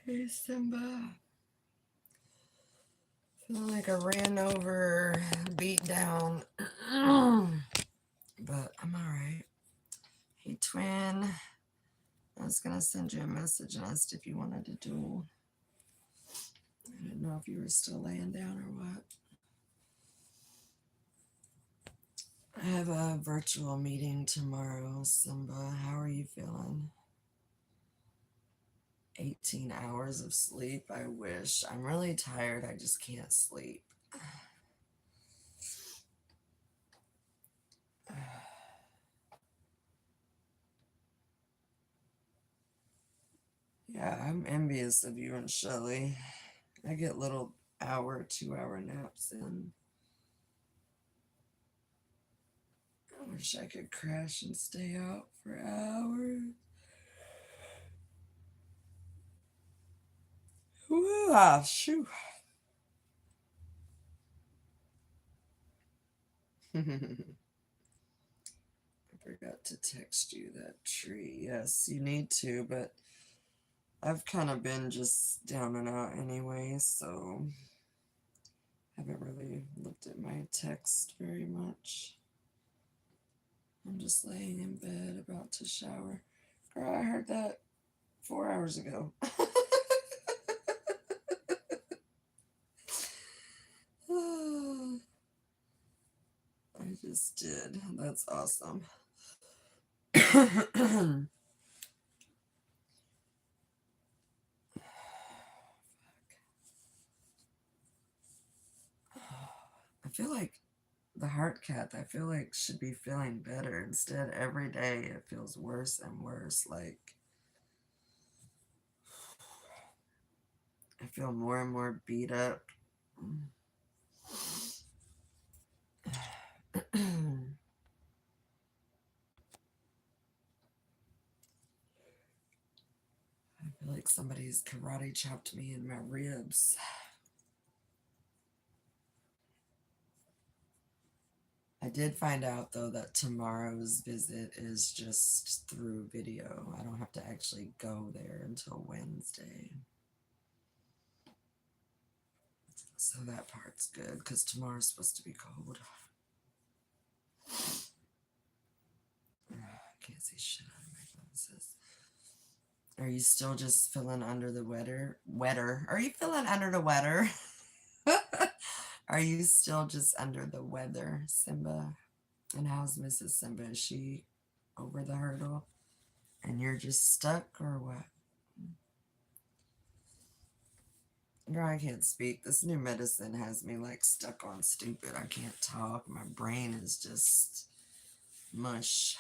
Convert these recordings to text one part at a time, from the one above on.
Hey, Simba. Feeling like I ran over, beat down, but I'm alright. Hey, twin. I was gonna send you a message and asked if you wanted to duel. I didn't know if you were still laying down or what. I have a virtual meeting tomorrow, Simba. How are you feeling? 18 hours of sleep. I wish. I'm really tired. I just can't sleep. Yeah, I'm envious of you and Shelly. I get little hour, 2 hour naps in. I wish I could crash and stay out for hours. Woo, shoo. I forgot to text you that tree. Yes, you need to, but I've kind of been just down and out anyway, so haven't really looked at my text very much. I'm just laying in bed about to shower. Girl, I heard that 4 hours ago. I just did. That's awesome. I feel like the heart cat, I feel like should be feeling better. Instead, every day it feels worse and worse. Like, I feel more and more beat up. I feel like somebody's karate chopped me in my ribs. I did find out, though, that tomorrow's visit is just through video. I don't have to actually go there until Wednesday. So that part's good, because tomorrow's supposed to be cold. I can't see shit out of my glasses. Are you still just feeling under the wetter? Are you feeling under the weather? Are you still just under the weather, Simba? And how's Mrs. Simba? Is she over the hurdle? And you're just stuck, or what? Girl, I can't speak. This new medicine has me like stuck on stupid. I can't talk. My brain is just mush.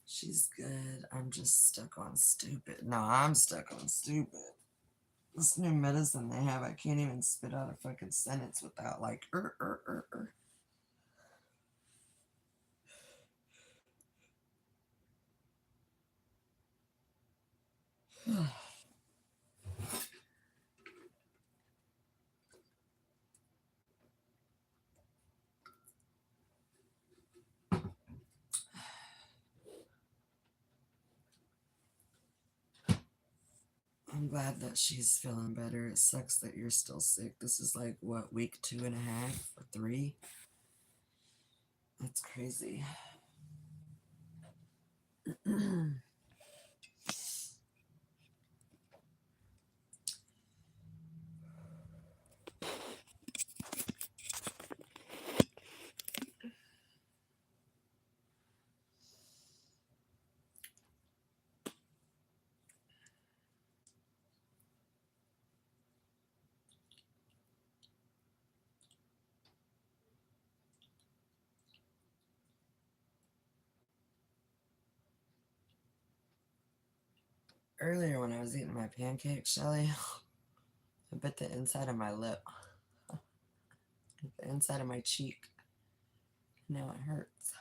She's good. I'm just stuck on stupid. No, I'm stuck on stupid. This new medicine they have, I can't even spit out a fucking sentence without like, I'm glad that she's feeling better. It sucks that you're still sick. This is like, what, week 2.5 or 3? That's crazy. Earlier when I was eating my pancake, Shelly, I bit the inside of my lip, the inside of my cheek. Now it hurts.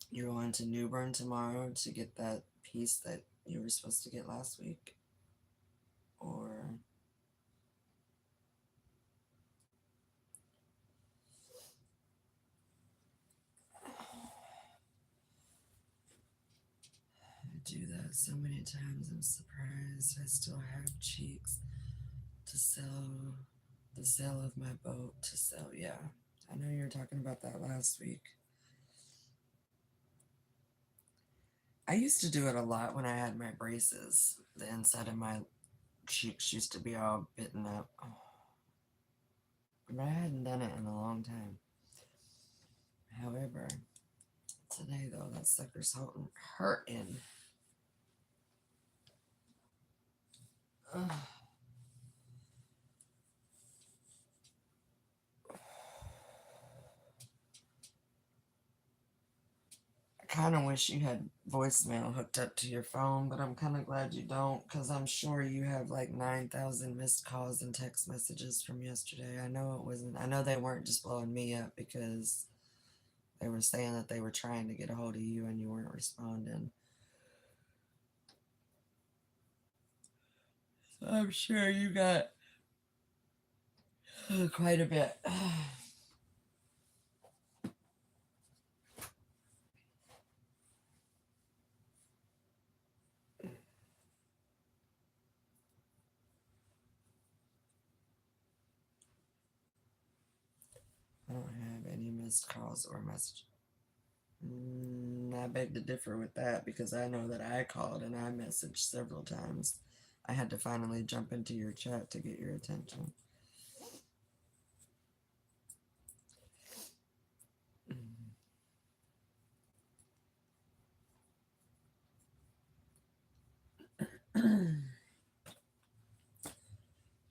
You're going to Newbern tomorrow to get that piece that you were supposed to get last week? Or said so many times, I'm surprised I still have cheeks to sell the sale of my boat to sell. Yeah, I know you were talking about that last week. I used to do it a lot when I had my braces. The inside of my cheeks used to be all bitten up. Oh. But I hadn't done it in a long time. However, today though, that sucker's hurting. Ugh. I kind of wish you had voicemail hooked up to your phone, but I'm kind of glad you don't, because I'm sure you have like 9,000 missed calls and text messages from yesterday. I know it wasn't, I know they weren't just blowing me up because they were saying that they were trying to get a hold of you and you weren't responding. So I'm sure you got quite a bit. I don't have any missed calls or messages. I beg to differ with that because I know that I called and I messaged several times. I had to finally jump into your chat to get your attention.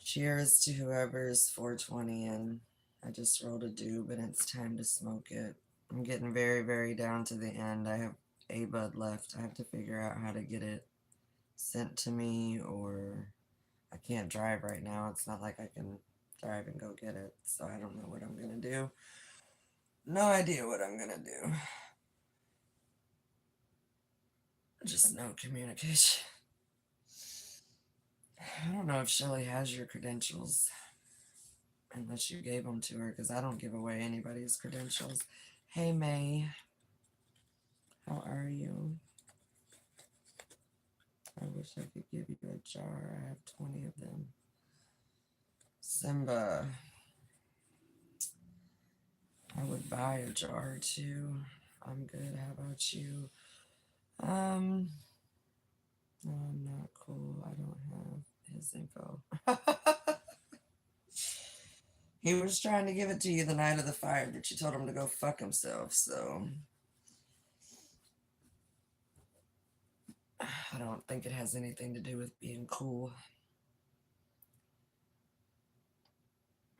Cheers to whoever's 420 and I just rolled a doob and it's time to smoke it. I'm getting very, very down to the end. I have a bud left. I have to figure out how to get it sent to me, or I can't drive right now. It's not like I can drive and go get it, so I don't know what I'm gonna do. No idea what I'm gonna do. Just no communication. I don't know if Shelly has your credentials, unless you gave them to her, because I don't give away anybody's credentials. Hey, May. How are you? I wish I could give you a jar. I have 20 of them. Simba. I would buy a jar too. I'm good. How about you? No, I'm not cool. I don't have his info. He was trying to give it to you the night of the fire, but you told him to go fuck himself, so I don't think it has anything to do with being cool.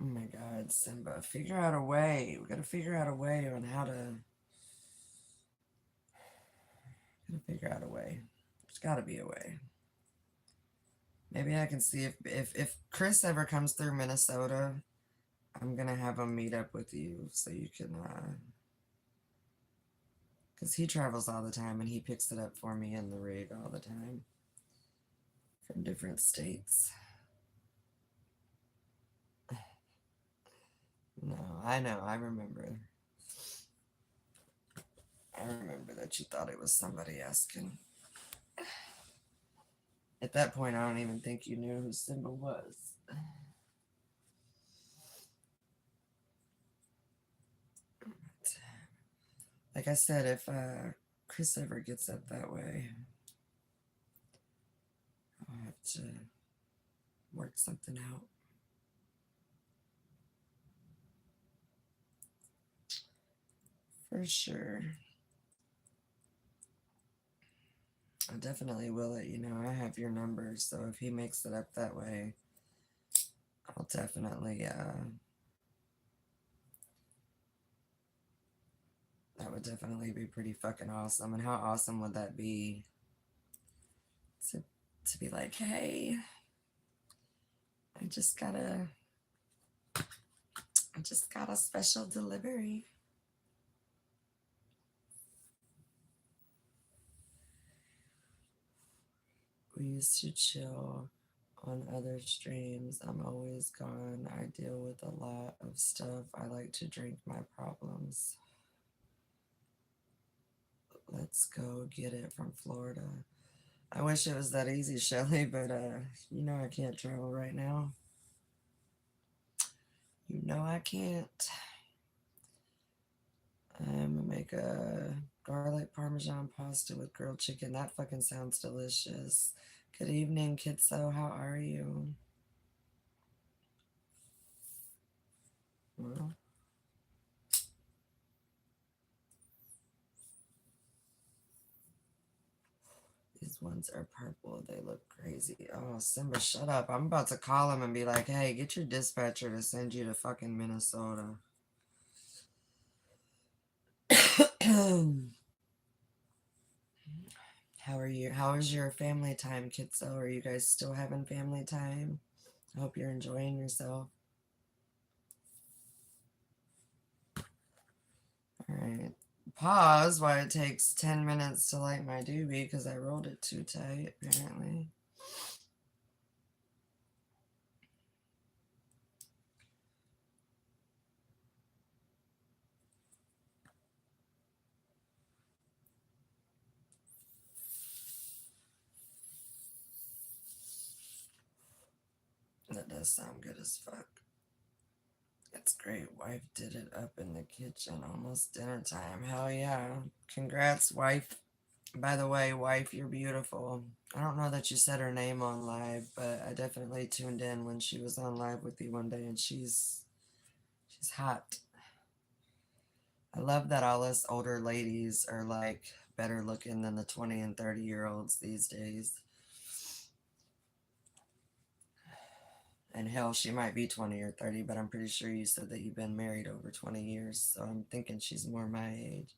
Oh my God, Simba, figure out a way. We gotta figure out a way on how to. Gotta figure out a way. There's gotta be a way. Maybe I can see if Chris ever comes through Minnesota, I'm gonna have him meet up with you so you can, because he travels all the time and he picks it up for me in the rig all the time from different states. No, I know, I remember. I remember that you thought it was somebody asking. At that point, I don't even think you knew who Simba was. Like I said, if Chris ever gets up that way, I'll have to work something out. For sure. I definitely will let you know. I have your number, so if he makes it up that way, I'll definitely, that would definitely be pretty fucking awesome. And how awesome would that be to be like, hey, I just got a special delivery. We used to chill on other streams. I'm always gone. I deal with a lot of stuff. I like to drink my problems. Let's go get it from Florida. I wish it was that easy, Shelly, but you know I can't travel right now. You know I can't. I'm gonna make a garlic parmesan pasta with grilled chicken. That fucking sounds delicious. Good evening, Kitso. How are you? Well, these ones are purple. They look crazy. Oh, Simba, shut up. I'm about to call him and be like, hey, get your dispatcher to send you to fucking Minnesota. How are you? How is your family time, Kitso? Are you guys still having family time? I hope you're enjoying yourself. All right. Pause while it takes 10 minutes to light my doobie because I rolled it too tight, apparently. That does sound good as fuck. It's great. Wife did it up in the kitchen. Almost dinner time. Hell yeah. Congrats, wife. By the way, wife, you're beautiful. I don't know that you said her name on live, but I definitely tuned in when she was on live with you one day, and she's hot. I love that all us older ladies are like better looking than the 20 and 30-year-olds these days. And hell, she might be 20 or 30, but I'm pretty sure you said that you've been married over 20 years, so I'm thinking she's more my age.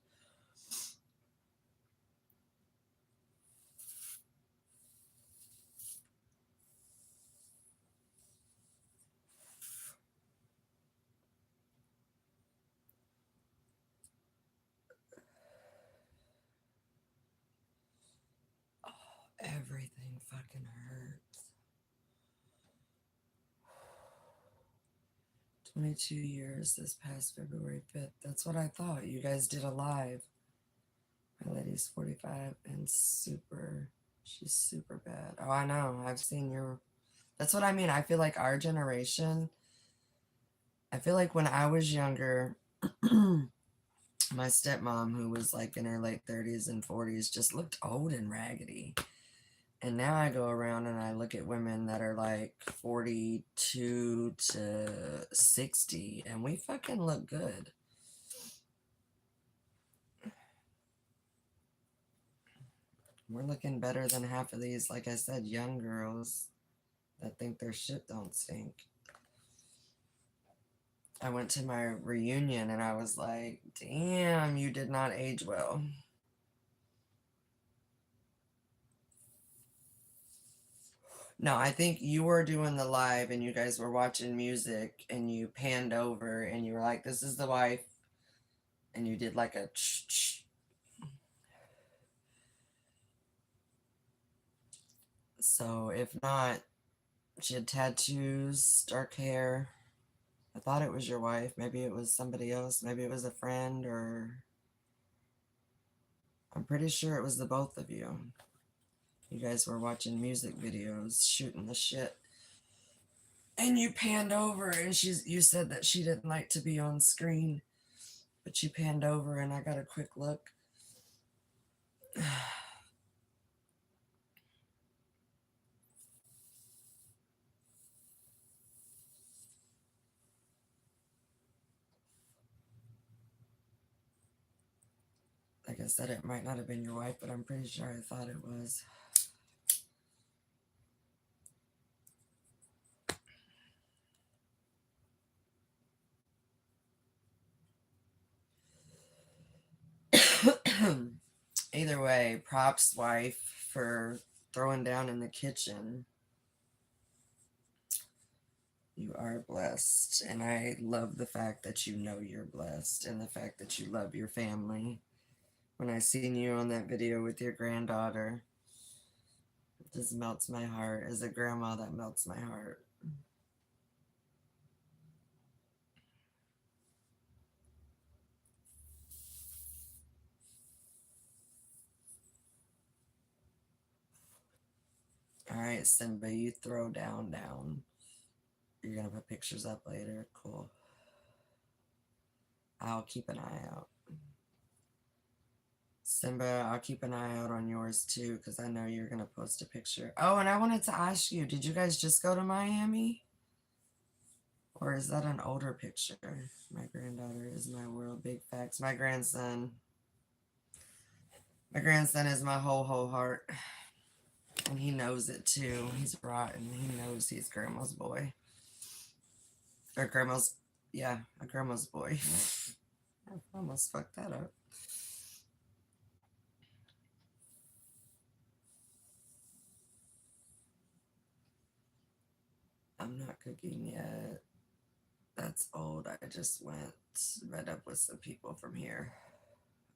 Oh, everything fucking hurts. 22 years this past February 5th. That's what I thought. You guys did a live. My lady's 45 and she's super bad. Oh, I know. I've seen your. That's what I mean. I feel like our generation, I feel like when I was younger, my stepmom, who was like in her late 30s and 40s, just looked old and raggedy. And now I go around and I look at women that are like 42 to 60, and we fucking look good. We're looking better than half of these, like I said, young girls that think their shit don't stink. I went to my reunion and I was like, damn, you did not age well. No, I think you were doing the live and you guys were watching music and you panned over and you were like, this is the wife. And you did like a ch. So if not, she had tattoos, dark hair. I thought it was your wife. Maybe it was somebody else. Maybe it was a friend, or I'm pretty sure it was the both of you. You guys were watching music videos, shooting the shit. And you panned over and you said that she didn't like to be on screen. But you panned over and I got a quick look. Like I said, it might not have been your wife, but I'm pretty sure I thought it was. Either way, props, wife, for throwing down in the kitchen. You are blessed. And I love the fact that you know you're blessed and the fact that you love your family. When I seen you on that video with your granddaughter, it just melts my heart. As a grandma, that melts my heart. Alright, Simba, you throw down. You're gonna put pictures up later. Cool. I'll keep an eye out. Simba, I'll keep an eye out on yours too, because I know you're gonna post a picture. Oh, and I wanted to ask you, did you guys just go to Miami? Or is that an older picture? My granddaughter is my world. Big facts. My grandson is my whole heart. And he knows it too. He's rotten. He knows he's grandma's boy. Or grandma's, yeah, a grandma's boy. I almost fucked that up. I'm not cooking yet. That's old. I just met up with some people from here.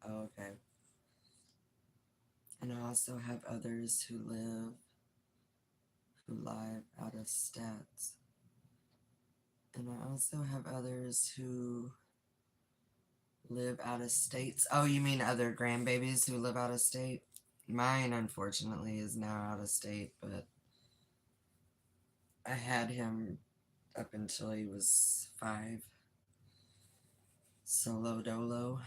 Oh, okay. And I also have others who live out of stats. And I also have others who live out of states. Oh, you mean other grandbabies who live out of state? Mine, unfortunately, is now out of state, but I had him up until he was 5. Solo dolo.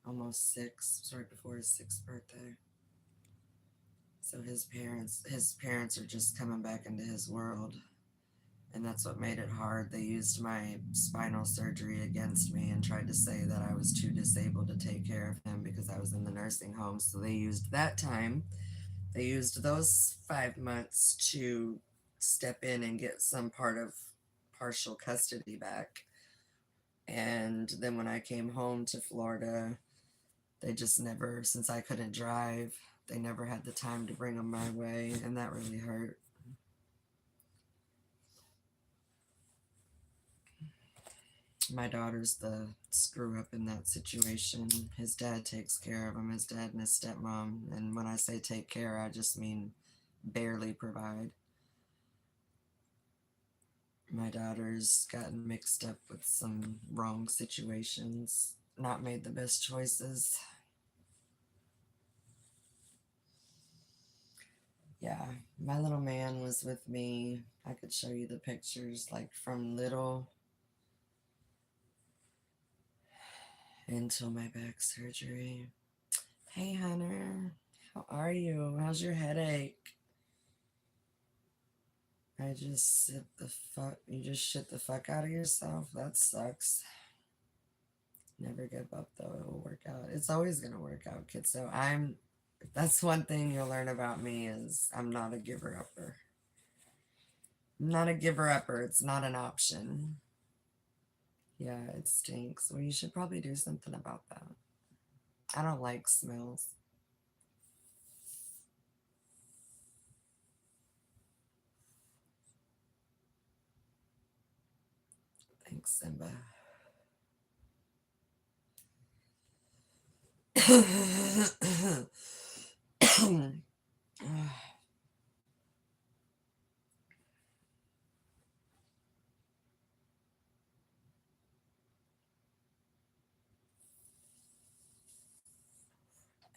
Almost 6. It was right before his 6th birthday. So his parents are just coming back into his world. And that's what made it hard. They used my spinal surgery against me and tried to say that I was too disabled to take care of him because I was in the nursing home. So they used that time. They used those 5 months to step in and get some part of partial custody back. And then when I came home to Florida, they just never, since I couldn't drive, they never had the time to bring them my way. And that really hurt. My daughter's the screw up in that situation. His dad takes care of him, his dad and his stepmom. And when I say take care, I just mean barely provide. My daughter's gotten mixed up with some wrong situations, not made the best choices. Yeah, my little man was with me. I could show you the pictures, like from little until my back surgery. Hey, Hunter, how are you? How's your headache? You just shit the fuck out of yourself? That sucks. Never give up though, it will work out. It's always gonna work out, kids. So that's one thing you'll learn about me is I'm not a giver-upper. I'm not a giver-upper, it's not an option. Yeah, it stinks. Well, you should probably do something about that. I don't like smells. Thanks, Simba.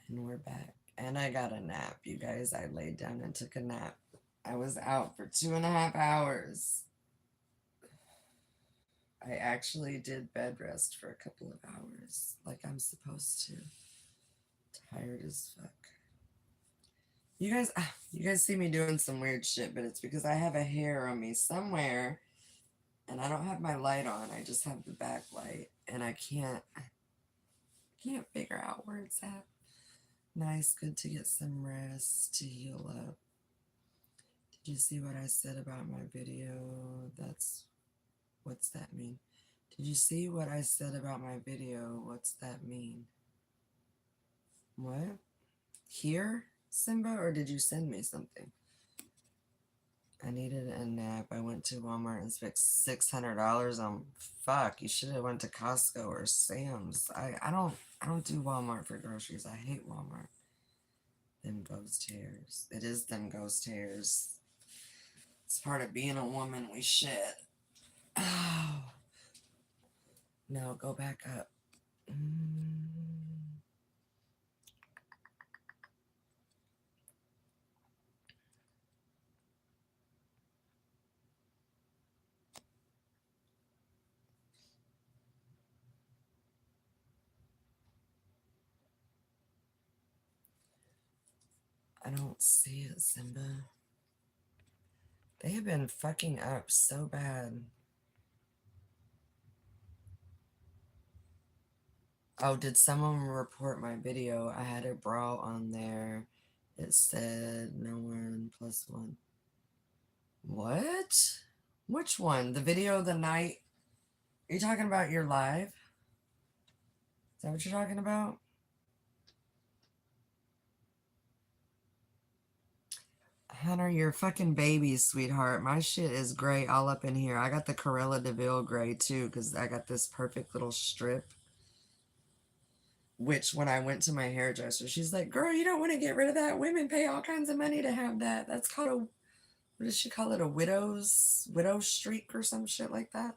And we're back. And I got a nap, you guys. I laid down and took a nap. I was out for 2.5 hours. I actually did bed rest for a couple of hours, like I'm supposed to. Tired as fuck. You guys see me doing some weird shit, but it's because I have a hair on me somewhere, and I don't have my light on. I just have the backlight, and I can't figure out where it's at. Nice, good to get some rest to heal up. Did you see what I said about my video? What's that mean? Did you see what I said about my video? What's that mean? What? Here, Simba, or did you send me something? I needed a nap. I went to Walmart and spent $600 on fuck. You should have went to Costco or Sam's. I don't do Walmart for groceries. I hate Walmart. Them ghost hairs. It is them ghost hairs. It's part of being a woman. We shit. Oh. No, go back up. I don't see it, Simba. They have been fucking up so bad. Oh, did someone report my video? I had a bra on there. It said no one plus one. What? Which one? The video of the night? Are you talking about your live? Is that what you're talking about? Hunter, you're fucking baby, sweetheart. My shit is gray all up in here. I got the Corella DeVille gray too, because I got this perfect little strip. Which, when I went to my hairdresser, she's like, girl, you don't want to get rid of that. Women pay all kinds of money to have that. That's called a, what does she call it? A widow streak or some shit like that.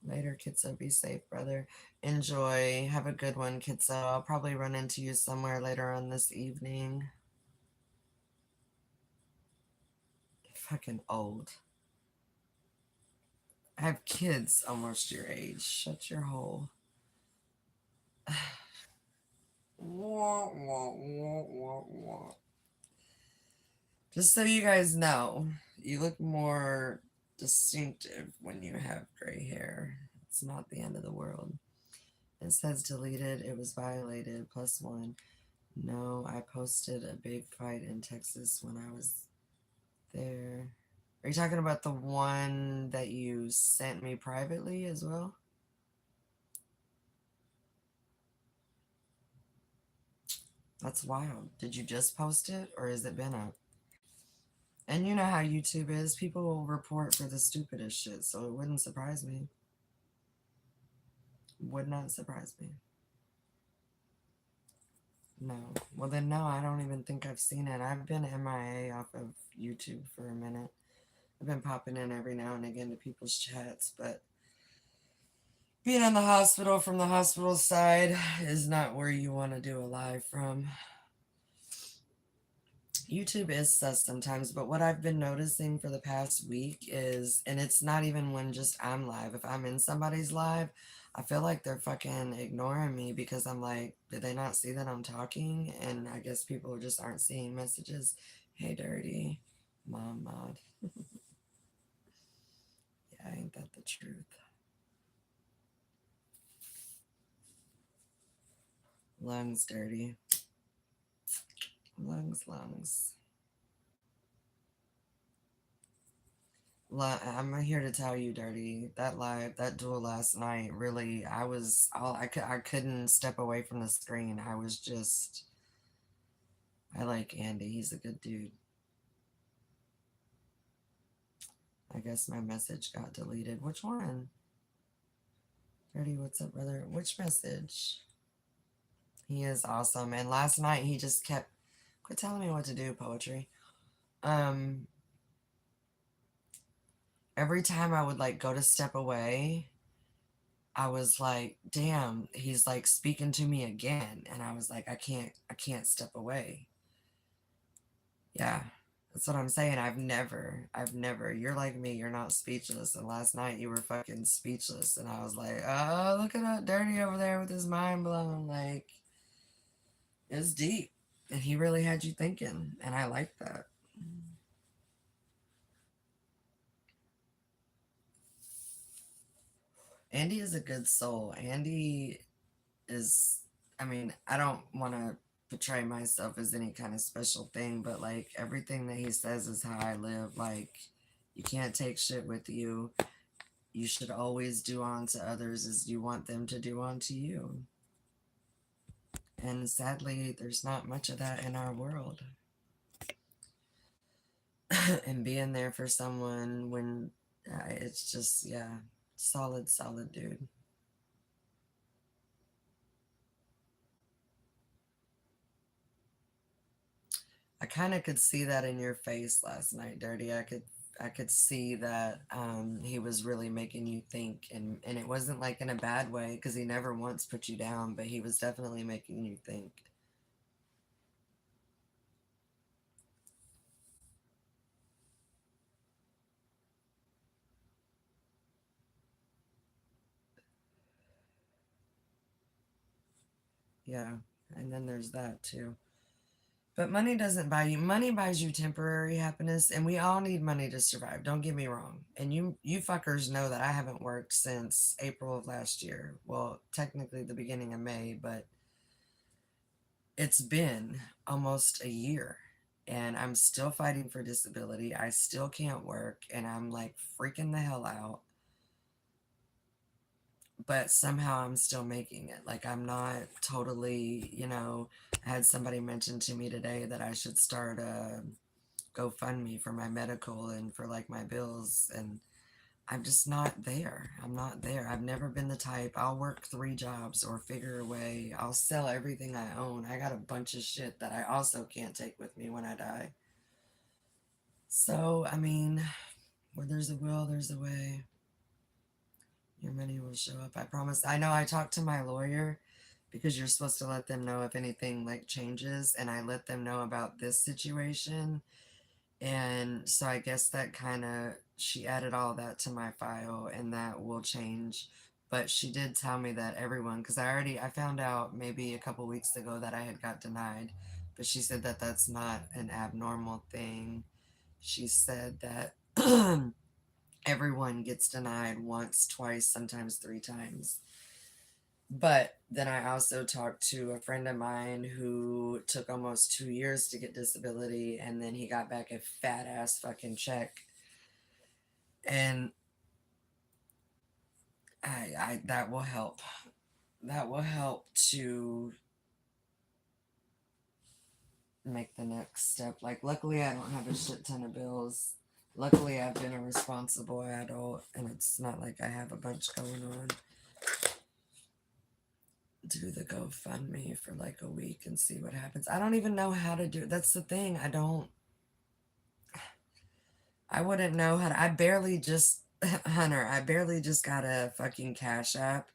Later, Kitso. Be safe, brother. Enjoy. Have a good one, Kitso. I'll probably run into you somewhere later on this evening. Fucking old. I have kids almost your age. Shut your hole. Wah, wah, wah, wah, wah. Just so you guys know, you look more distinctive when you have gray hair. It's not the end of the world. It says deleted. It was violated. +1. No, I posted a big fight in Texas when I was there. Are you talking about the one that you sent me privately as well? That's wild. Did you just post it or has it been up? And you know how YouTube is. People will report for the stupidest shit, so it wouldn't surprise me. Would not surprise me. No. Well, then, no, I don't even think I've seen it. I've been MIA off of YouTube for a minute. I've been popping in every now and again to people's chats, but being in the hospital from the hospital side is not where you want to do a live from. YouTube is sus sometimes, but what I've been noticing for the past week is, and it's not even when just I'm live, if I'm in somebody's live, I feel like they're fucking ignoring me because I'm like, did they not see that I'm talking? And I guess people just aren't seeing messages. Hey, dirty mom mod. Yeah, ain't that the truth? Lungs dirty. Lungs. I'm here to tell you, Dirty, that live, that duel last night, really, I couldn't step away from the screen. I like Andy. He's a good dude. I guess my message got deleted. Which one? Dirty, what's up, brother? Which message? He is awesome. And last night he just kept, quit telling me what to do, poetry. Every time I would like go to step away, I was like, damn, he's like speaking to me again. And I was like, I can't step away. Yeah, that's what I'm saying. I've never, you're like me, you're not speechless. And last night you were fucking speechless. And I was like, oh, look at that Dirty over there with his mind blown. Like, it's deep. And he really had you thinking. And I like that. Andy is a good soul. Andy is, I mean, I don't want to portray myself as any kind of special thing, but like everything that he says is how I live. Like, you can't take shit with you. You should always do unto others as you want them to do unto you. And sadly, there's not much of that in our world. And being there for someone when it's just, yeah, solid dude. I kind of could see that in your face last night, Dirty. I could see that he was really making you think, and it wasn't like in a bad way because he never once put you down, but he was definitely making you think. Yeah, and then there's that too. But money doesn't buy you. Money buys you temporary happiness, and we all need money to survive. Don't get me wrong. And you fuckers know that I haven't worked since April of last year. Well, technically the beginning of May, but it's been almost a year. And I'm still fighting for disability. I still can't work, and I'm like freaking the hell out. But somehow I'm still making it. Like, I'm not totally, I had somebody mention to me today that I should start a GoFundMe for my medical and for like my bills, and I'm just not there. I'm not there. I've never been the type. I'll work 3 jobs or figure a way. I'll sell everything I own. I got a bunch of shit that I also can't take with me when I die. So, I mean, where there's a will, there's a way. Your money will show up. I promise. I know I talked to my lawyer because you're supposed to let them know if anything like changes, and I let them know about this situation. And so I guess that kind of, she added all that to my file, and that will change. But she did tell me that everyone, because I found out maybe a couple weeks ago that I had got denied, but she said that that's not an abnormal thing. She said that everyone gets denied once, twice, sometimes 3 times. But then I also talked to a friend of mine who took almost 2 years to get disability, and then he got back a fat ass fucking check. And I that will help. That will help to make the next step. Like, luckily I don't have a shit ton of bills. Luckily I've been a responsible adult, and it's not like I have a bunch going on. Do the GoFundMe for like a week and see what happens. I don't even know how to do it. That's the thing. I wouldn't know how to. I barely just, Hunter, I barely just got a fucking Cash App,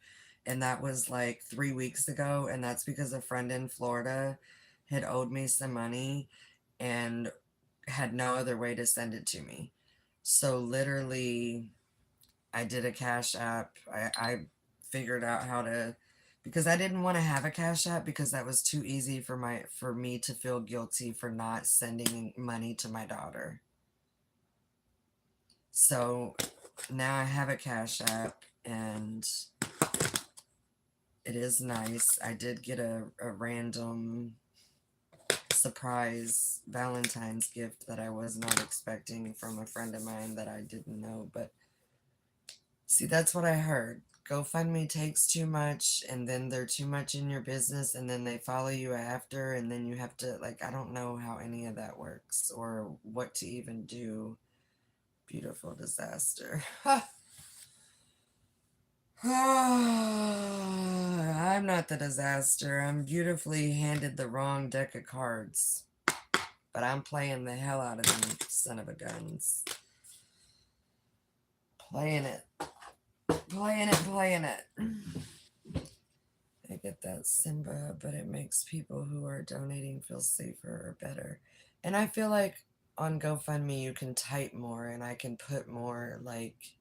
and that was like 3 weeks ago, and that's because a friend in Florida had owed me some money and had no other way to send it to me. So literally, I did a Cash App. I figured out how to, because I didn't want to have a Cash App because that was too easy for me to feel guilty for not sending money to my daughter. So now I have a Cash App, and it is nice. I did get a random surprise Valentine's gift that I was not expecting from a friend of mine that I didn't know. But see, that's what I heard. GoFundMe takes too much, and then they're too much in your business, and then they follow you after, and then you have to, like, I don't know how any of that works or what to even do. Beautiful disaster. I'm not the disaster. I'm beautifully handed the wrong deck of cards. But I'm playing the hell out of them son of a guns. Playing it. Playing it, playing it. I get that, Simba, but it makes people who are donating feel safer or better. And I feel like on GoFundMe you can type more, and I can put more, like,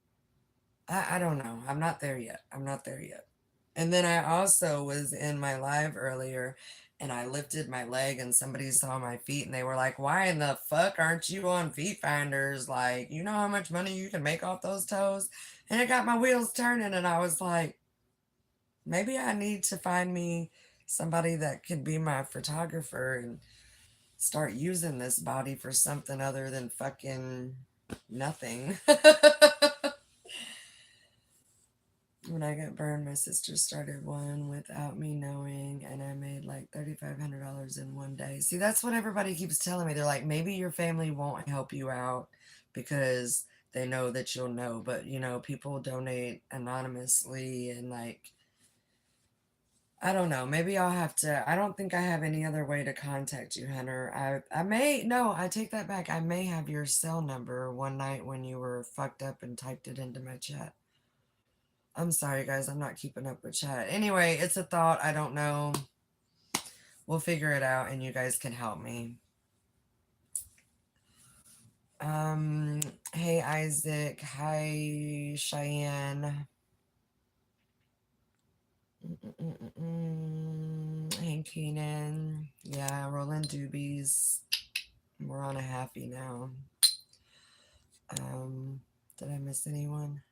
I don't know. I'm not there yet. I'm not there yet. And then I also was in my live earlier, and I lifted my leg, and somebody saw my feet, and they were like, why in the fuck aren't you on Feet Finders? Like, you know how much money you can make off those toes? And it got my wheels turning, and I was like, maybe I need to find me somebody that could be my photographer and start using this body for something other than fucking nothing. When I got burned, my sister started one without me knowing, and I made like $3,500 in one day. See, that's what everybody keeps telling me. They're like, maybe your family won't help you out because they know that you'll know. But, people donate anonymously, and like, I don't know. Maybe I'll have to. I don't think I have any other way to contact you, Hunter. I may, no, I take that back. I may have your cell number one night when you were fucked up and typed it into my chat. I'm sorry, guys. I'm not keeping up with chat. Anyway, it's a thought. I don't know. We'll figure it out, and you guys can help me. Hey, Isaac. Hi, Cheyenne. Hey, morning, Keenan. Yeah, rolling doobies. We're on a happy now. Did I miss anyone?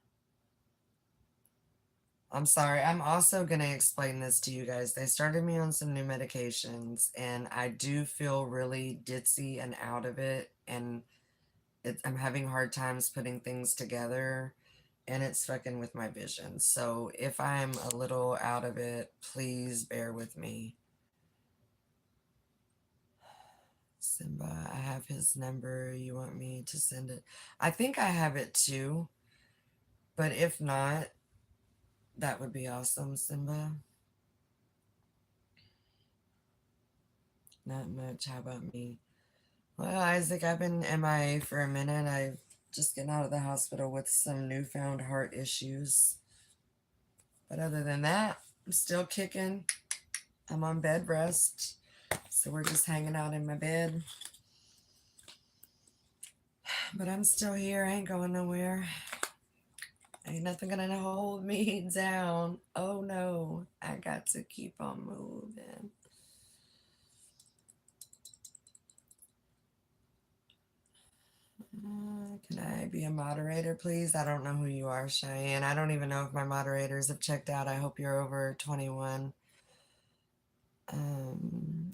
I'm sorry. I'm also going to explain this to you guys. They started me on some new medications, and I do feel really ditzy and out of it. And I'm having hard times putting things together, and it's fucking with my vision. So if I'm a little out of it, please bear with me. Simba, I have his number. You want me to send it? I think I have it too, but if not, that would be awesome, Simba. Not much. How about me? Well, Isaac, I've been MIA for a minute. I've just getting out of the hospital with some newfound heart issues. But other than that, I'm still kicking. I'm on bed rest. So we're just hanging out in my bed. But I'm still here. I ain't going nowhere. Ain't nothing gonna hold me down. Oh no, I got to keep on moving. Can I be a moderator, please? I don't know who you are, Cheyenne. I don't even know if my moderators have checked out. I hope you're over 21.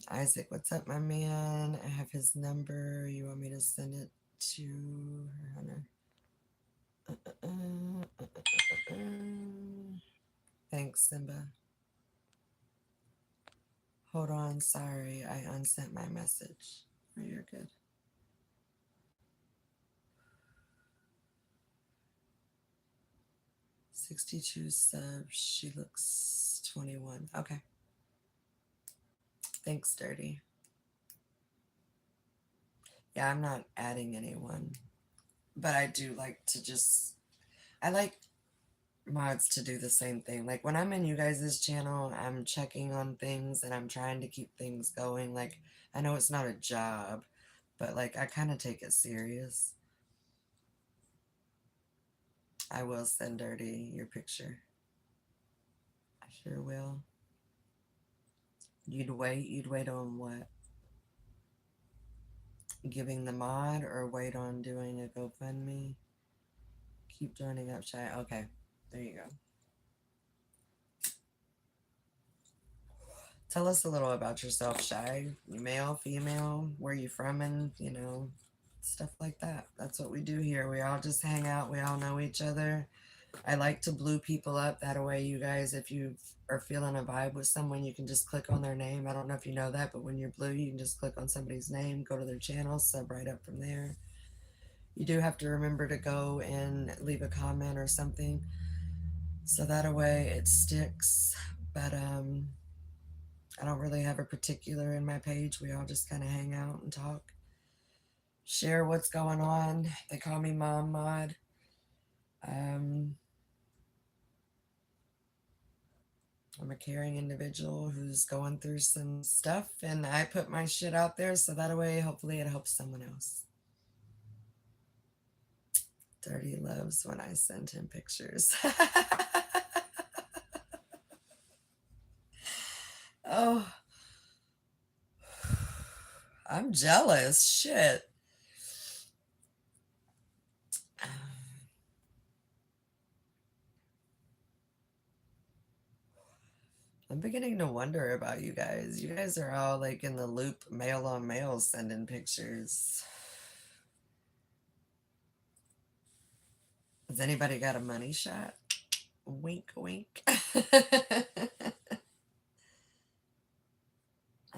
Isaac, what's up, my man? I have his number. You want me to send it to Hunter? Thanks, Simba. Hold on, sorry, I unsent my message. Oh, you're good. $62 subs. She looks 21. Okay. Thanks, Dirty. Yeah, I'm not adding anyone, but I do like to I like mods to do the same thing. Like when I'm in you guys' channel, I'm checking on things and I'm trying to keep things going. Like I know it's not a job, but like I kind of take it serious. I will send Dirty your picture. I sure will. You'd wait on what? Giving the mod or wait on doing a GoFundMe? Keep joining up, Shy. Okay, there you go. Tell us a little about yourself, Shy. You male, female, where you from, and stuff like that. That's what we do here. We all just hang out. We all know each other. I like to blue people up. That way, you guys, if you are feeling a vibe with someone, you can just click on their name. I don't know if you know that, but when you're blue, you can just click on somebody's name, go to their channel, sub right up from there. You do have to remember to go and leave a comment or something, so that way it sticks. But I don't really have a particular in my page. We all just kind of hang out and talk, share what's going on. They call me Mom Mod. I'm a caring individual who's going through some stuff, and I put my shit out there so that way hopefully it helps someone else. Dirty loves when I send him pictures. Oh, I'm jealous. Shit. I'm beginning to wonder about you guys. You guys are all like in the loop, male on male, sending pictures. Has anybody got a money shot? Wink, wink. I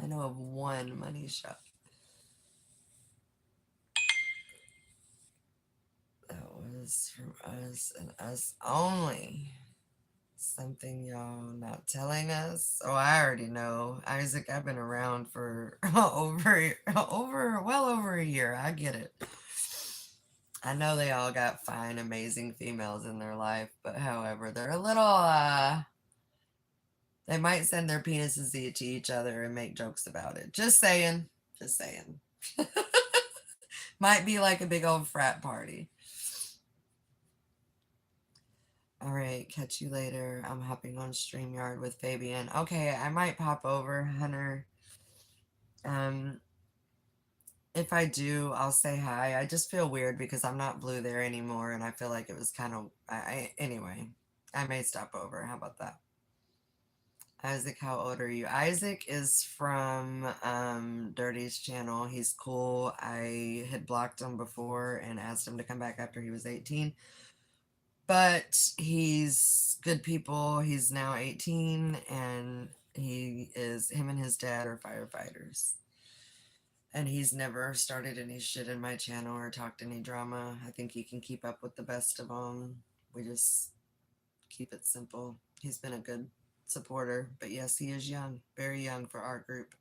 know of one money shot. That was from us and us only. Something y'all not telling us? Oh, I already know. Isaac, I've been around for well over a year. I get it. I know they all got fine, amazing females in their life, but however, they're a little, they might send their penises to each other and make jokes about it. Just saying. Just saying. Might be like a big old frat party. All right, catch you later. I'm hopping on StreamYard with Fabian. Okay, I might pop over, Hunter. Um, if I do, I'll say hi. I just feel weird because I'm not blue there anymore, and I feel like it was kind of. Anyway, I may stop over. How about that? Isaac, how old are you? Isaac is from Dirty's channel. He's cool. I had blocked him before and asked him to come back after he was 18. But he's good people. He's now 18 and him and his dad are firefighters. And he's never started any shit in my channel or talked any drama. I think he can keep up with the best of them. We just keep it simple. He's been a good supporter, but yes, he is young, very young for our group.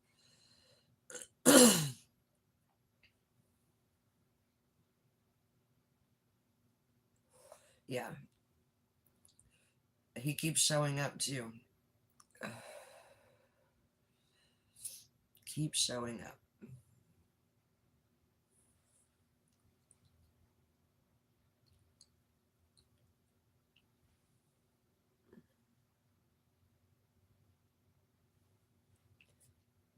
Yeah, he keeps showing up too. Keep showing up.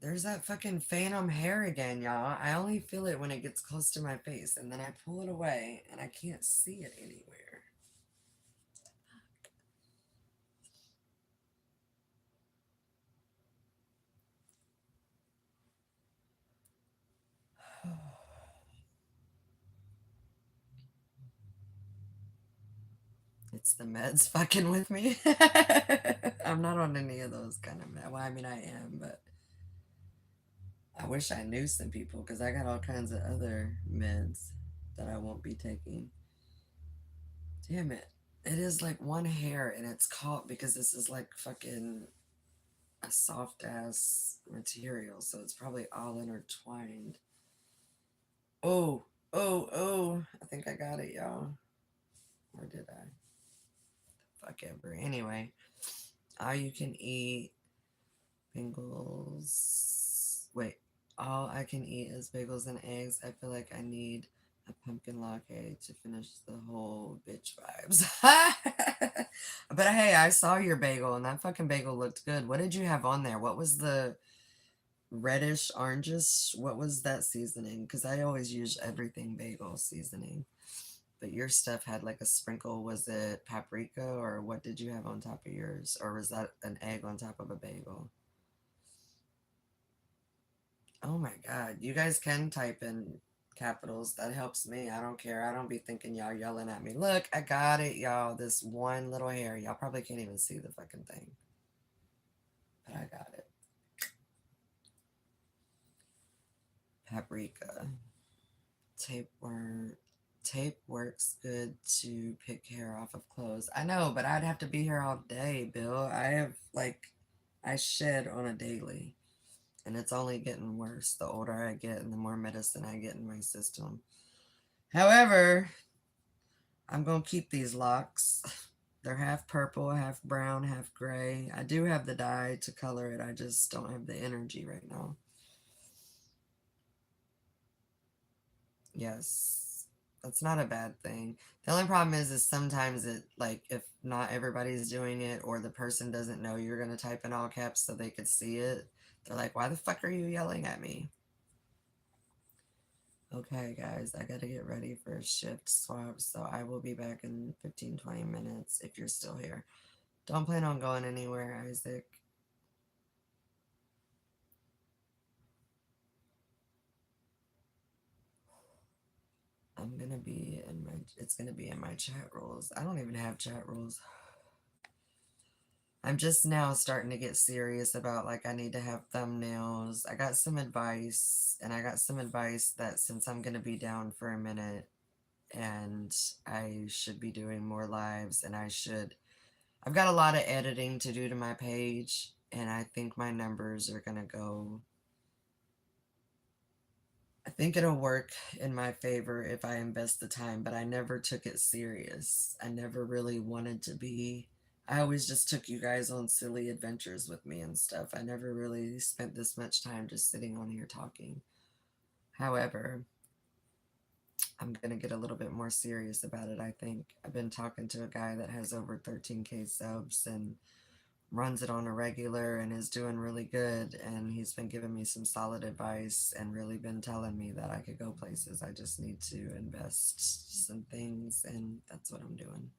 There's that fucking phantom hair again, y'all. I only feel it when it gets close to my face, and then I pull it away, and I can't see it anywhere. It's the meds fucking with me. I'm not on any of those kind of meds. Well, I mean, I am, but I wish I knew some people because I got all kinds of other meds that I won't be taking. Damn it. It is like one hair and it's caught because this is like fucking a soft ass material, so it's probably all intertwined. Oh, oh. I think I got it, y'all. Or did I? Fuck ever. Anyway, all you can eat bagels. Wait, all I can eat is bagels and eggs. I feel like I need a pumpkin latte to finish the whole bitch vibes. But hey, I saw your bagel and that fucking bagel looked good. What did you have on there? What was the reddish orangish? What was that seasoning? Because I always use everything bagel seasoning. But your stuff had like a sprinkle. Was it paprika or what did you have on top of yours? Or was that an egg on top of a bagel? Oh my God. You guys can type in capitals. That helps me. I don't care. I don't be thinking y'all yelling at me. Look, I got it, y'all. This one little hair. Y'all probably can't even see the fucking thing. But I got it. Paprika. Tapeworm. Tape works good to pick hair off of clothes. I know, but I'd have to be here all day, Bill. I shed on a daily. And it's only getting worse the older I get and the more medicine I get in my system. However, I'm going to keep these locks. They're half purple, half brown, half gray. I do have the dye to color it. I just don't have the energy right now. Yes, that's not a bad thing. The only problem is sometimes it, like, if not everybody's doing it or the person doesn't know you're going to type in all caps so they could see it, they're like, why the fuck are you yelling at me? Okay, guys, I gotta get ready for a shift swap, so I will be back in 15-20 minutes if you're still here. Don't plan on going anywhere, Isaac. I'm gonna be in my, it's gonna be in my chat rules. I don't even have chat rules. I'm just now starting to get serious about like I need to have thumbnails. I got some advice, and I got some advice that since I'm gonna be down for a minute and I should be doing more lives and I've got a lot of editing to do to my page, and I think my numbers are going to go. I think it'll work in my favor if I invest the time, but I never took it serious. I never really wanted to be. I always just took you guys on silly adventures with me and stuff. I never really spent this much time just sitting on here talking. However, I'm going to get a little bit more serious about it, I think. I've been talking to a guy that has over 13K subs and runs it on a regular and is doing really good. And he's been giving me some solid advice and really been telling me that I could go places. I just need to invest some things, and that's what I'm doing.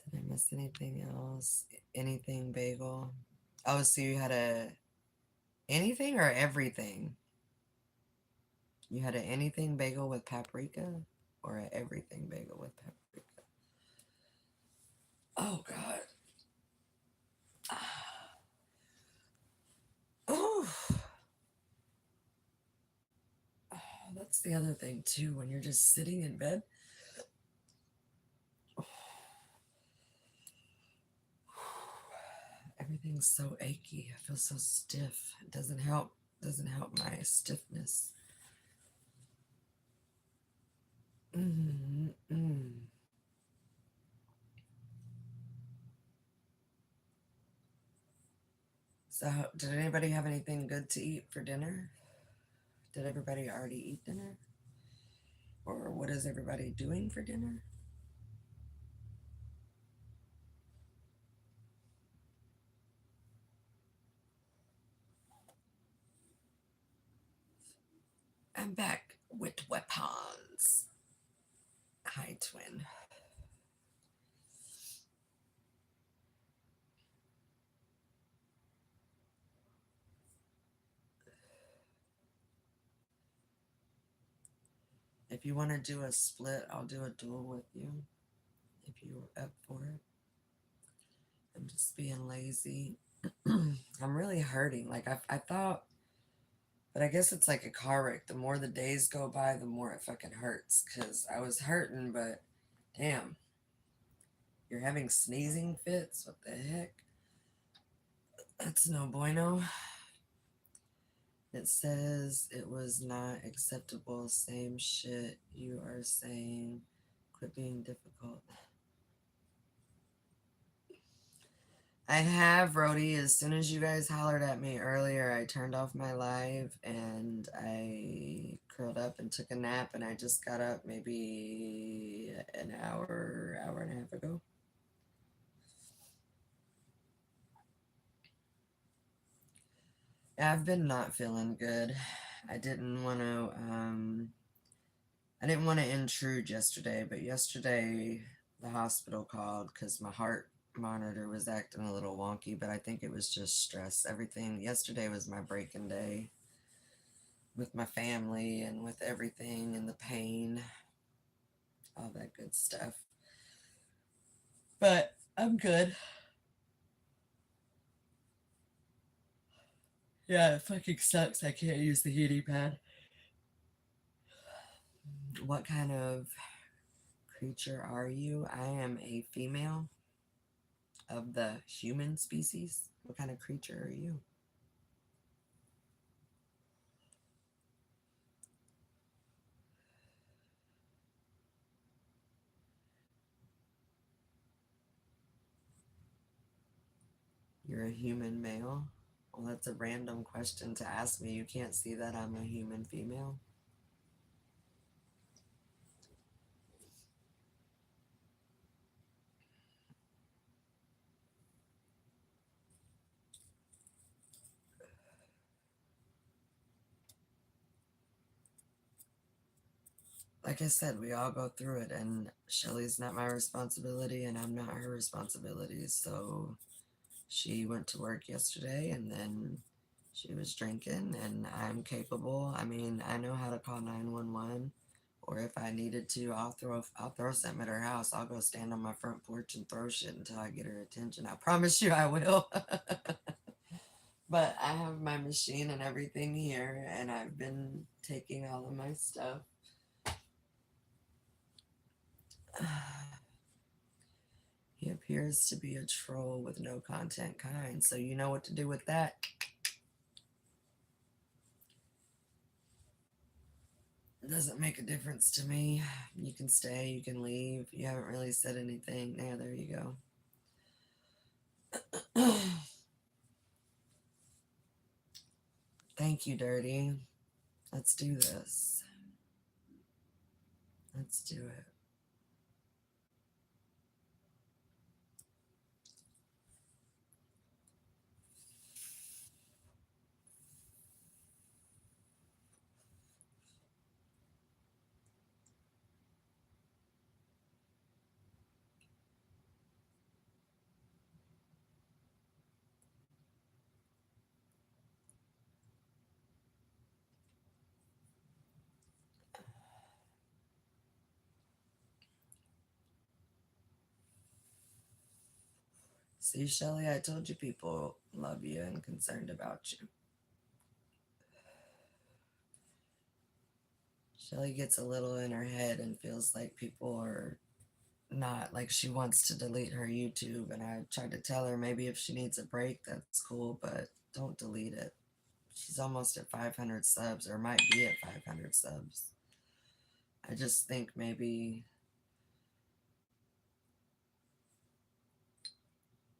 Did I miss anything else? Anything bagel? Oh, so you had a anything or everything? You had an anything bagel with paprika or an everything bagel with paprika? Oh, God. Oh, that's the other thing, too. When you're just sitting in bed, everything's so achy. I feel so stiff. It doesn't help. Doesn't help my stiffness. Mm-mm. So, did anybody have anything good to eat for dinner? Did everybody already eat dinner? Or what is everybody doing for dinner? I'm back with weapons. Hi, twin. If you want to do a split, I'll do a duel with you. If you're up for it. I'm just being lazy. I'm really hurting. Like, I thought, but I guess it's like a car wreck. The more the days go by, the more it fucking hurts. Because I was hurting, but damn, you're having sneezing fits? What the heck? That's no bueno. It says it was not acceptable. Same shit you are saying. Quit being difficult. I have, Rody. As soon as you guys hollered at me earlier, I turned off my live and I curled up and took a nap, and I just got up maybe an hour, hour and a half ago. I've been not feeling good. I didn't want to, intrude yesterday, but yesterday the hospital called because my heart monitor was acting a little wonky, but I think it was just stress. Everything, yesterday was my breaking day with my family and with everything and the pain, all that good stuff. But I'm good. Yeah, it fucking sucks. I can't use the heating pad. What kind of creature are you? I am a female of the human species. What kind of creature are you? You're a human male? Well, that's a random question to ask me. You can't see that I'm a human female. Like I said, we all go through it, and Shelly's not my responsibility, and I'm not her responsibility. So she went to work yesterday, and then she was drinking, and I'm capable. I mean, I know how to call 911, or if I needed to, I'll throw something at her house. I'll go stand on my front porch and throw shit until I get her attention. I promise you, I will. But I have my machine and everything here, and I've been taking all of my stuff. He appears to be a troll with no content kind, so you know what to do with that. It doesn't make a difference to me. You can stay, you can leave. You haven't really said anything. Yeah, there you go. Thank you, Dirty. Let's do this. Let's do it. See, Shelly, I told you people love you and concerned about you. Shelly gets a little in her head and feels like people are not, like she wants to delete her YouTube. And I tried to tell her maybe if she needs a break, that's cool, but don't delete it. She's almost at 500 subs, or might be at 500 subs. I just think maybe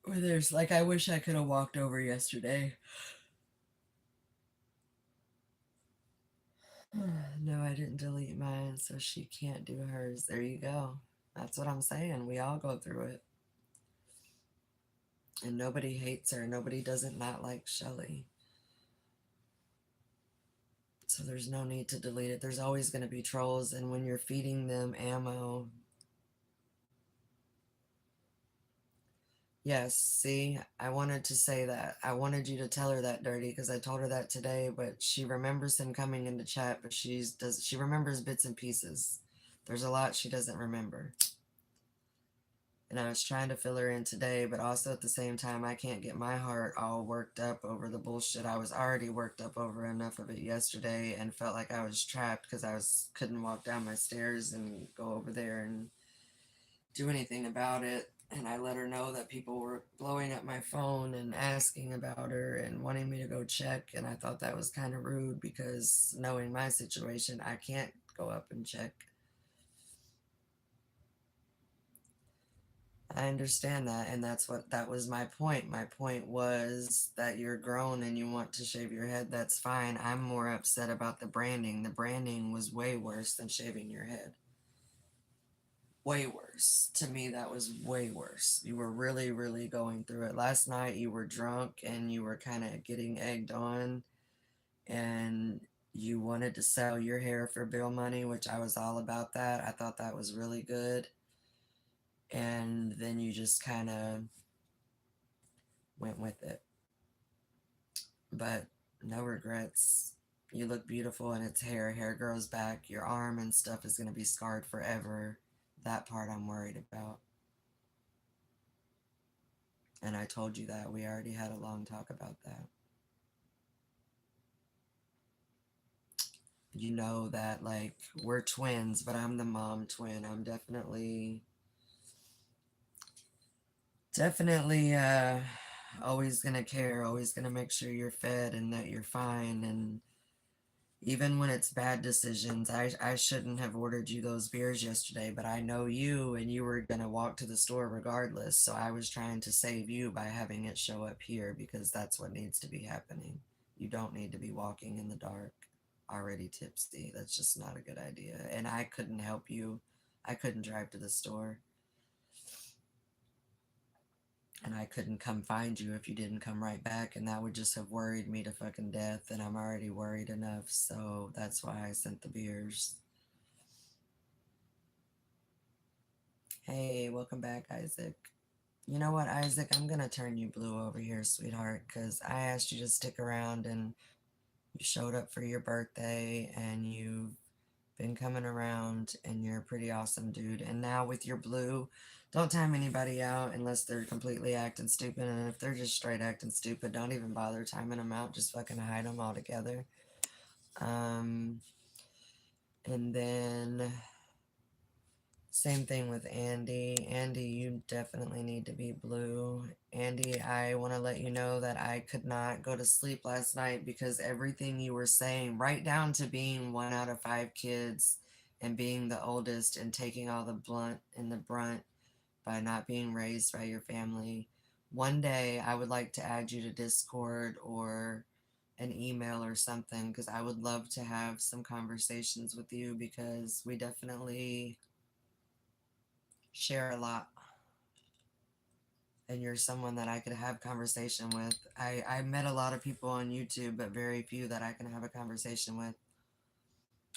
where there's like, I wish I could have walked over yesterday. No, I didn't delete mine, so she can't do hers. There you go. That's what I'm saying. We all go through it. And nobody hates her. Nobody doesn't not like Shelly. So there's no need to delete it. There's always going to be trolls, and when you're feeding them ammo. Yes, see, I wanted to say that. I wanted you to tell her that, Dirty, because I told her that today, but she remembers him coming into chat, but she remembers bits and pieces. There's a lot she doesn't remember. And I was trying to fill her in today, but also at the same time, I can't get my heart all worked up over the bullshit. I was already worked up over enough of it yesterday and felt like I was trapped because couldn't walk down my stairs and go over there and do anything about it. And I let her know that people were blowing up my phone and asking about her and wanting me to go check. And I thought that was kind of rude because knowing my situation, I can't go up and check. I understand that, and that was my point. My point was that you're grown and you want to shave your head. That's fine. I'm more upset about the branding. The branding was way worse than shaving your head. Way worse. To me, that was way worse. You were really, really going through it. Last night, you were drunk and you were kind of getting egged on, and you wanted to sell your hair for bill money, which I was all about that. I thought that was really good. And then you just kind of went with it. But no regrets. You look beautiful and it's hair. Hair grows back. Your arm and stuff is going to be scarred forever. That part I'm worried about. And I told you that. We already had a long talk about that. You know that, like, we're twins, but I'm the mom twin. I'm definitely always gonna care, always gonna make sure you're fed and that you're fine. And even when it's bad decisions, I shouldn't have ordered you those beers yesterday, but I know you and you were gonna walk to the store regardless. So I was trying to save you by having it show up here because that's what needs to be happening. You don't need to be walking in the dark already tipsy. That's just not a good idea. And I couldn't help you. I couldn't drive to the store. And I couldn't come find you if you didn't come right back, and that would just have worried me to fucking death, and I'm already worried enough, so that's why I sent the beers. Hey, welcome back, Isaac. You know what, Isaac? I'm gonna turn you blue over here, sweetheart, because I asked you to stick around, and you showed up for your birthday, and you've been coming around, and you're a pretty awesome dude. And now with your blue, don't time anybody out unless they're completely acting stupid. And if they're just straight acting stupid, don't even bother timing them out. Just fucking hide them altogether. And then same thing with Andy. Andy, you definitely need to be blue. Andy, I want to let you know that I could not go to sleep last night because everything you were saying, right down to being 1 out of 5 kids and being the oldest and taking all the blunt and the brunt by not being raised by your family. One day I would like to add you to Discord or an email or something, because I would love to have some conversations with you, because we definitely share a lot, and you're someone that I could have conversation with. I met a lot of people on YouTube, but very few that I can have a conversation with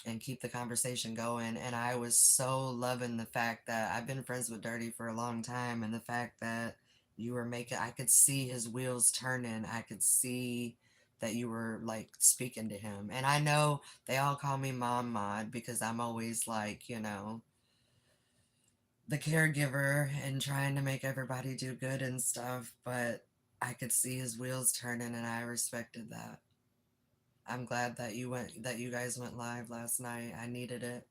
and keep the conversation going. And I was so loving the fact that I've been friends with Dirty for a long time, and the fact that you were making, I could see his wheels turning. I could see that you were like speaking to him. And I know they all call me Mom Mod because I'm always like, the caregiver and trying to make everybody do good and stuff, but I could see his wheels turning, and I respected that. I'm glad that you guys went live last night. I needed it.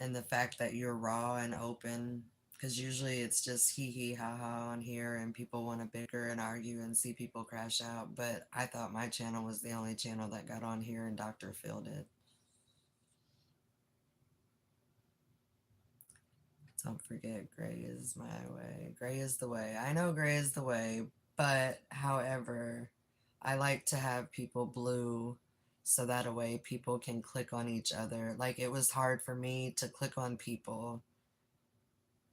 And the fact that you're raw and open, because usually it's just hee hee ha ha on here, and people want to bicker and argue and see people crash out. But I thought my channel was the only channel that got on here, and Dr. Phil did. Don't forget, gray is my way. Gray is the way. I know gray is the way, but however, I like to have people blue so that a way people can click on each other. Like, it was hard for me to click on people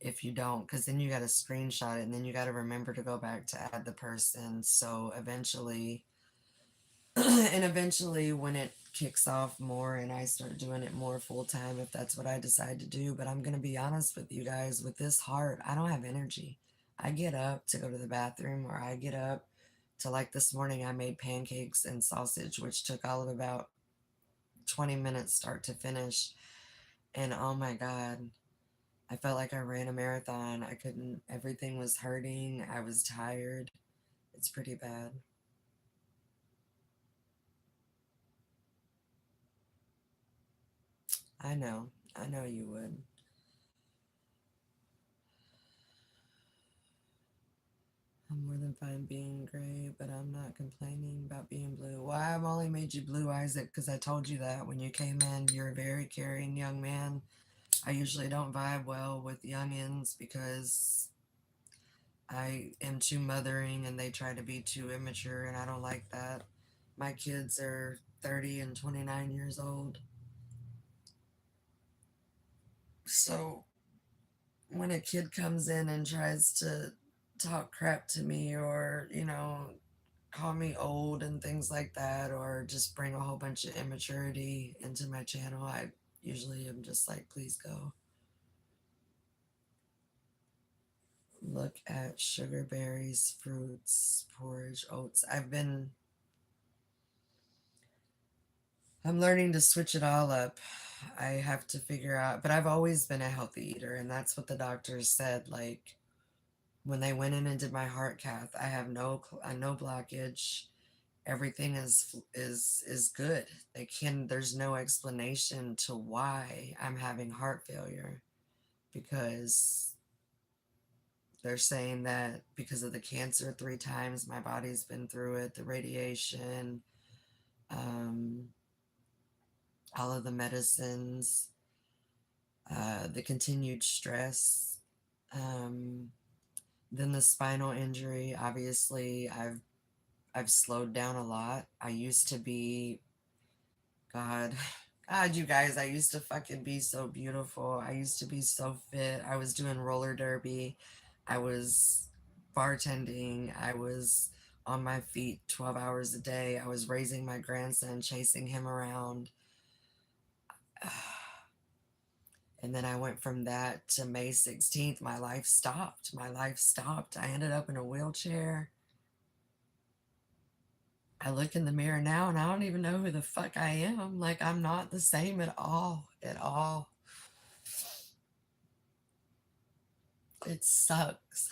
if you don't, because then you got to screenshot it, and then you got to remember to go back to add the person. So eventually, and eventually when it kicks off more and I start doing it more full time, if that's what I decide to do. But I'm going to be honest with you guys, with this heart, I don't have energy. I get up to go to the bathroom, or I get up to, like this morning, I made pancakes and sausage, which took all of about 20 minutes start to finish. And oh my God, I felt like I ran a marathon. I couldn't, everything was hurting. I was tired. It's pretty bad. I know. I know you would. I'm more than fine being gray, but I'm not complaining about being blue. Well, I've only made you blue, Isaac, because I told you that when you came in. You're a very caring young man. I usually don't vibe well with youngins because I am too mothering and they try to be too immature, and I don't like that. My kids are 30 and 29 years old. So when a kid comes in and tries to talk crap to me, or, call me old and things like that, or just bring a whole bunch of immaturity into my channel, I usually am just like, please go. Look at sugar berries, fruits, porridge, oats. I'm learning to switch it all up. I have to figure out, but I've always been a healthy eater, and that's what the doctors said. Like, when they went in and did my heart cath, I have no blockage. Everything is good. There's no explanation to why I'm having heart failure, because they're saying that because of the cancer 3 times, my body's been through it, the radiation, um, all of the medicines, the continued stress, um, then the spinal injury. Obviously, I've slowed down a lot. I used to be, God, God, you guys, I used to fucking be so beautiful. I used to be so fit. I was doing roller derby. I was bartending. I was on my feet 12 hours a day. I was raising my grandson, chasing him around. And then I went from that to May 16th. My life stopped. My life stopped. I ended up in a wheelchair. I look in the mirror now and I don't even know who the fuck I am. Like, I'm not the same at all. At all. It sucks.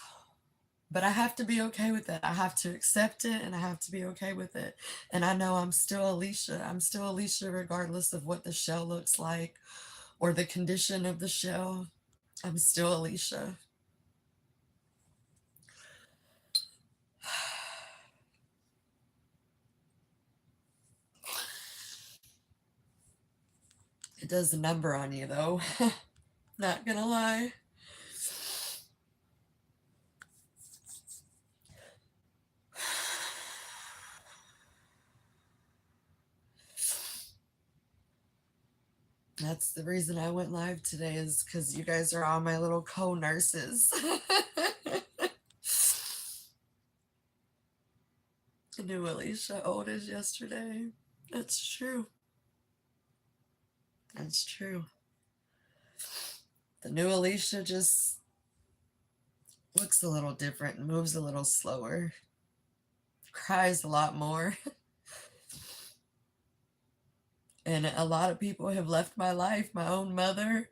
But I have to be okay with it. I have to accept it, and I have to be okay with it. And I know I'm still Alicia. I'm still Alicia regardless of what the shell looks like or the condition of the shell. I'm still Alicia. It does a number on you, though. Not gonna lie. That's the reason I went live today, is because you guys are all my little co-nurses. I knew Alicia old as yesterday. That's true. That's true. The new Alicia just looks a little different, moves a little slower, cries a lot more. And a lot of people have left my life. My own mother.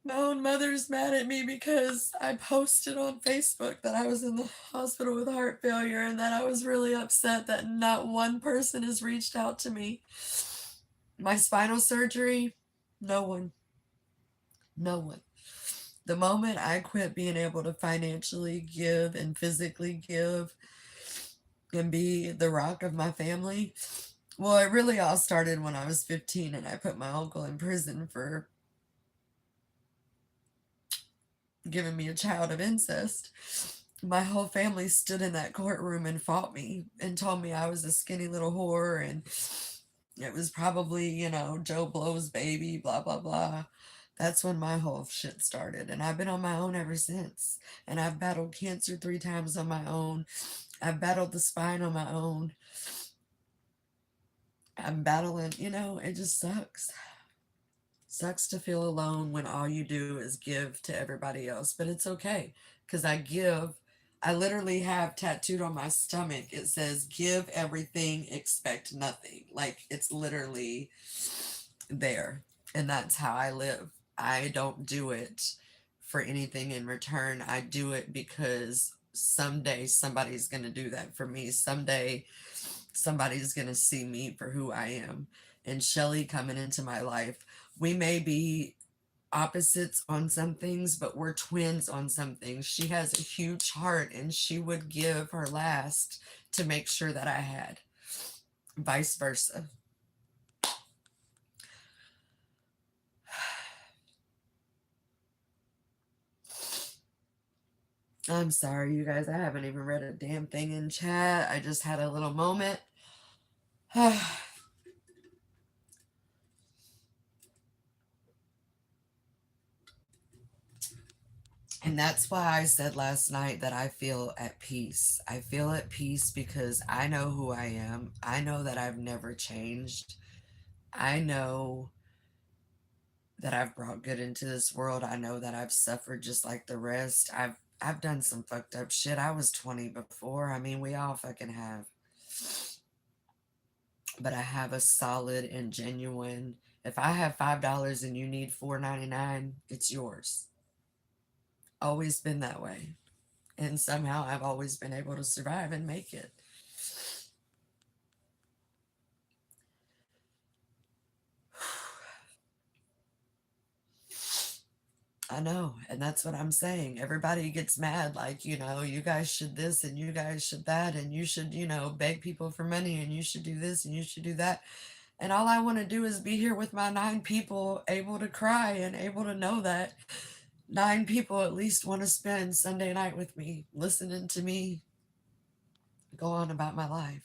My own mother's mad at me because I posted on Facebook that I was in the hospital with heart failure and that I was really upset that not one person has reached out to me. My spinal surgery, no one. No one. The moment I quit being able to financially give and physically give and be the rock of my family, well, it really all started when I was 15 and I put my uncle in prison for giving me a child of incest. My whole family stood in that courtroom and fought me and told me I was a skinny little whore and it was probably, Joe Blow's baby, blah, blah, blah. That's when my whole shit started. And I've been on my own ever since. And I've battled cancer 3 times on my own. I've battled the spine on my own. I'm battling, it just sucks. Sucks to feel alone when all you do is give to everybody else. But it's okay because I give. I literally have tattooed on my stomach. It says, give everything, expect nothing. Like it's literally there. And that's how I live. I don't do it for anything in return. I do it because someday somebody's going to do that for me. Someday somebody's going to see me for who I am. And Shelly coming into my life, we may be opposites on some things, but we're twins on some things. She has a huge heart and she would give her last to make sure that I had, vice versa. I'm sorry, you guys. I haven't even read a damn thing in chat. I just had a little moment. And that's why I said last night that I feel at peace. I feel at peace because I know who I am. I know that I've never changed. I know that I've brought good into this world. I know that I've suffered just like the rest. I've done some fucked up shit. I was 20 before. I mean, we all fucking have. But I have a solid and genuine. If I have $5 and you need $4.99, it's yours. Always been that way. And somehow I've always been able to survive and make it. I know, and that's what I'm saying. Everybody gets mad, like, you guys should this and you guys should that, and you should, beg people for money and you should do this and you should do that. And all I want to do is be here with my 9 people, able to cry and able to know that 9 people at least want to spend Sunday night with me, listening to me go on about my life.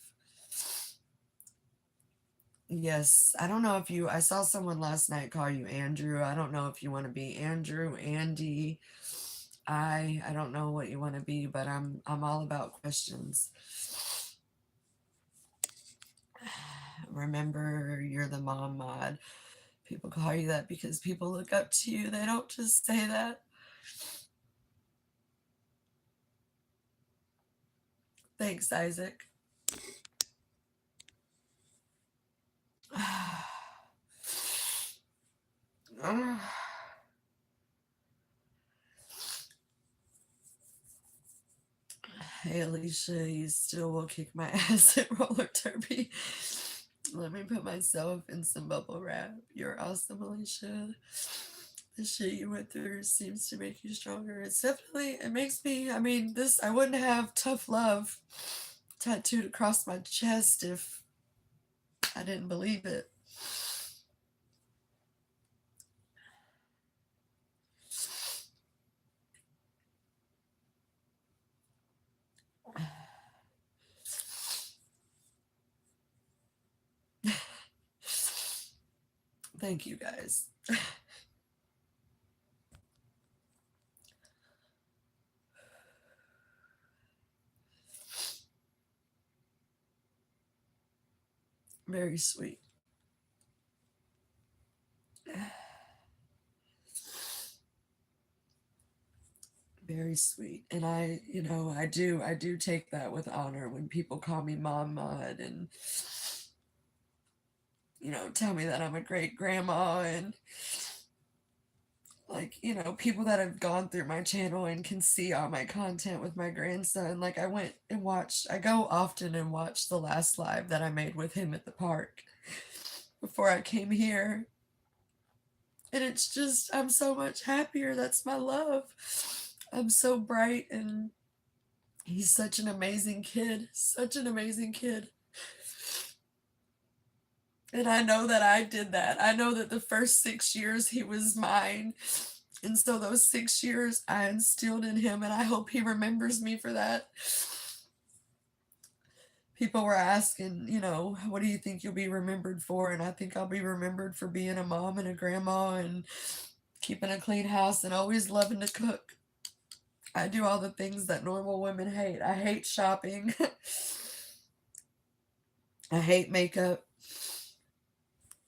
Yes, I don't know if I saw someone last night call you Andrew. I don't know if you want to be Andrew, Andy, I don't know what you want to be, but I'm all about questions. Remember, you're the mom mod. People call you that because people look up to you. They don't just say that. Thanks, Isaac. Hey, Alicia, you still will kick my ass at roller derby. Let me put myself in some bubble wrap. You're awesome, Alicia. The shit you went through seems to make you stronger. It makes me, I wouldn't have tough love tattooed across my chest if I didn't believe it. Thank you guys. Very sweet. Very sweet. And I do take that with honor when people call me Mom Mud and, tell me that I'm a great grandma and like, people that have gone through my channel and can see all my content with my grandson. Like I go often and watch the last live that I made with him at the park before I came here. And it's just, I'm so much happier. That's my love. I'm so bright and he's such an amazing kid. Such an amazing kid. And I know that I did that. I know that the first 6 years he was mine. And so those 6 years I instilled in him, and I hope he remembers me for that. People were asking, what do you think you'll be remembered for? And I think I'll be remembered for being a mom and a grandma and keeping a clean house and always loving to cook. I do all the things that normal women hate. I hate shopping. I hate makeup.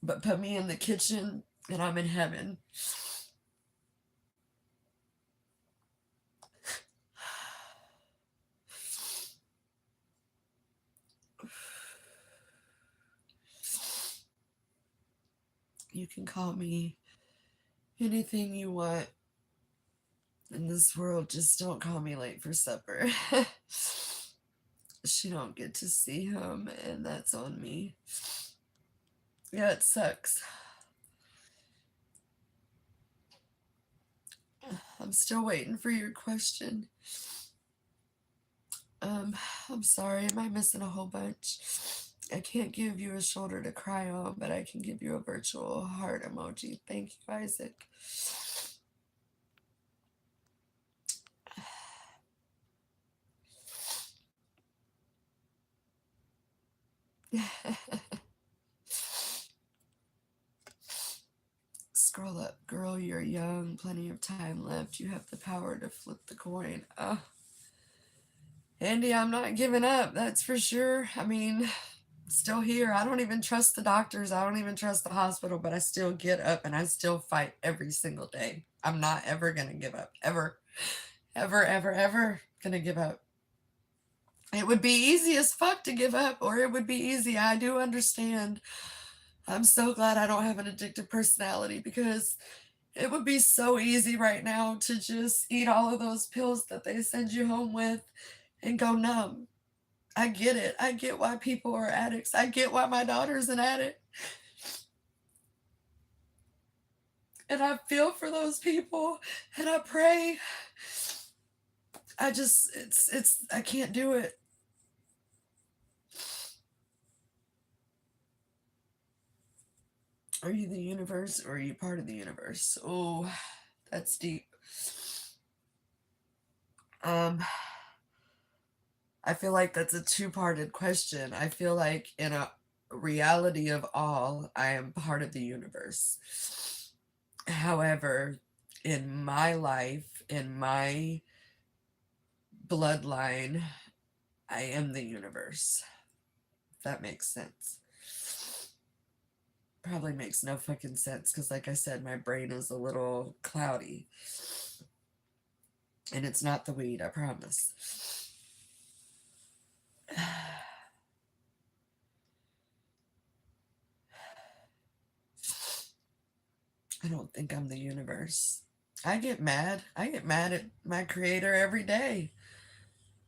But put me in the kitchen and I'm in heaven. You can call me anything you want in this world. Just don't call me late for supper. She don't get to see him, and that's on me. Yeah, it sucks. I'm still waiting for your question. I'm sorry, am I missing a whole bunch? I can't give you a shoulder to cry on, but I can give you a virtual heart emoji. Thank you, Isaac. Scroll up, girl, you're young, plenty of time left. You have the power to flip the coin. Andy, I'm not giving up, that's for sure. I mean, still here. I don't even trust the doctors. I don't even trust the hospital, but I still get up and I still fight every single day. I'm not ever going to give up. Ever, ever, ever, ever going to give up. It would be easy as fuck to give up, or it would be easy. I do understand. I'm so glad I don't have an addictive personality because it would be so easy right now to just eat all of those pills that they send you home with and go numb. I get it. I get why people are addicts. I get why my daughter's an addict. And I feel for those people and I pray. I can't do it. Are you the universe or are you part of the universe? Oh, that's deep. I feel like that's a two-parted question. I feel like in a reality of all, I am part of the universe. However, in my life, in my bloodline, I am the universe. If that makes sense. Probably makes no fucking sense because, like I said, my brain is a little cloudy. And it's not the weed, I promise. I don't think I'm the universe. I get mad. I get mad at my creator every day.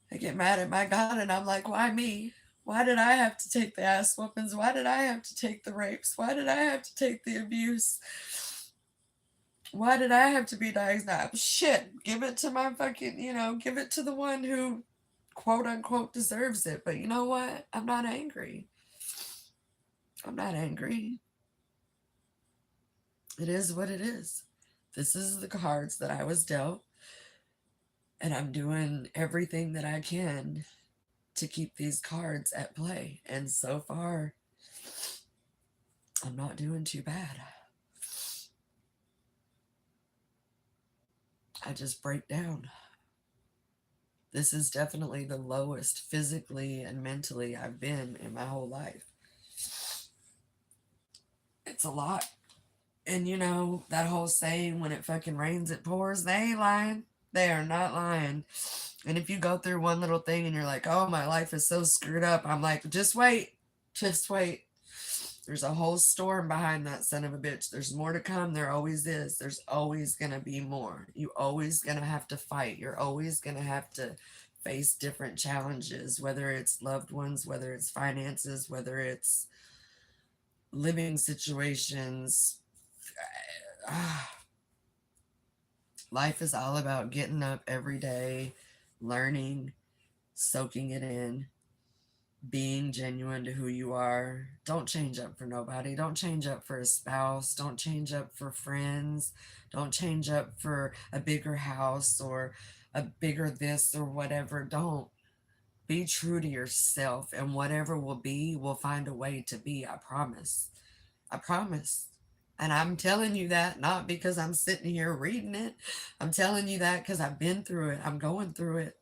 I get mad at my God and I'm like, why me? Why did I have to take the ass whoopings? Why did I have to take the rapes? Why did I have to take the abuse? Why did I have to be diagnosed? Shit, give it to my fucking, give it to the one who quote unquote deserves it. But you know what? I'm not angry. I'm not angry. It is what it is. This is the cards that I was dealt. And I'm doing everything that I can to keep these cards at play. And so far, I'm not doing too bad. I just break down. This is definitely the lowest physically and mentally I've been in my whole life. It's a lot. And you know, that whole saying, when it fucking rains, it pours, they ain't lying. They are not lying. And if you go through one little thing and you're like, oh, my life is so screwed up, I'm like, just wait. Just wait. There's a whole storm behind that son of a bitch. There's more to come. There always is. There's always going to be more. You always going to have to fight. You're always going to have to face different challenges, whether it's loved ones, whether it's finances, whether it's living situations. Life is all about getting up every day, learning, soaking it in, being genuine to who you are. Don't change up for nobody. Don't change up for a spouse. Don't change up for friends. Don't change up for a bigger house or a bigger this or whatever. Don't. Be true to yourself, and whatever will be, will find a way to be. I promise. I promise. And I'm telling you that not because I'm sitting here reading it. I'm telling you that because I've been through it. I'm going through it.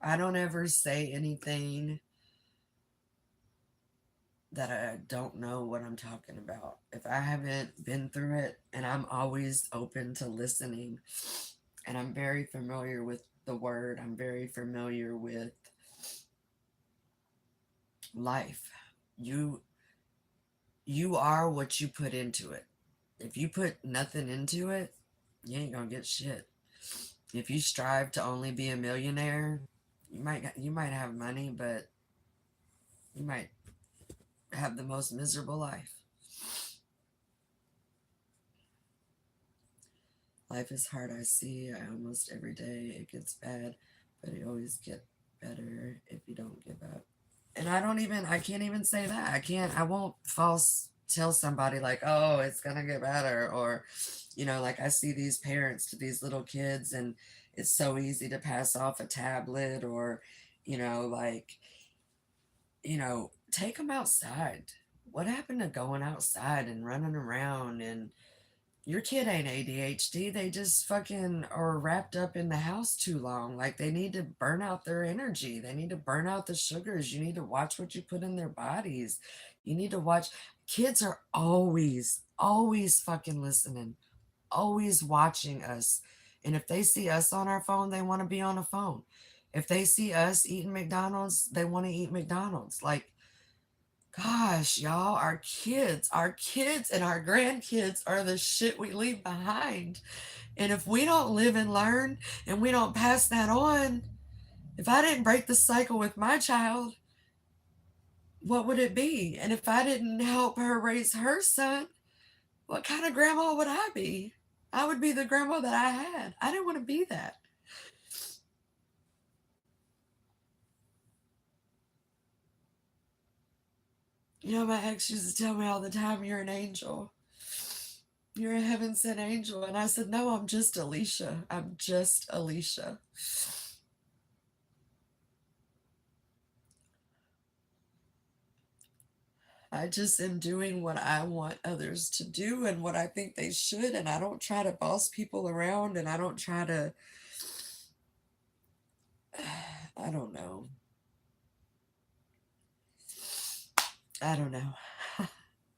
I don't ever say anything that I don't know what I'm talking about. If I haven't been through it, and I'm always open to listening, and I'm very familiar with the word, I'm very familiar with life. You are what you put into it. If you put nothing into it, you ain't gonna get shit. If you strive to only be a millionaire, you might have money, but you might have the most miserable life. Life is hard, I see. I almost every day it gets bad, but it always get better if you don't give up. And I can't even say that. I won't false tell somebody like, oh, it's gonna get better. Or, like I see these parents to these little kids, and it's so easy to pass off a tablet or, like, take them outside. What happened to going outside and running around? And your kid ain't ADHD. They just fucking are wrapped up in the house too long. Like, they need to burn out their energy. They need to burn out the sugars. You need to watch what you put in their bodies. You need to watch. Kids are always, always fucking listening, always watching us. And if they see us on our phone, they want to be on a phone. If they see us eating McDonald's, they want to eat McDonald's. Like, gosh, y'all, our kids and our grandkids are the shit we leave behind. And if we don't live and learn and we don't pass that on, if I didn't break the cycle with my child, what would it be? And if I didn't help her raise her son, what kind of grandma would I be? I would be the grandma that I had. I didn't want to be that. My ex used to tell me all the time, you're an angel. You're a heaven sent angel. And I said, no, I'm just Alicia. I'm just Alicia. I just am doing what I want others to do and what I think they should. And I don't try to boss people around, and I don't try to, I don't know. I don't know.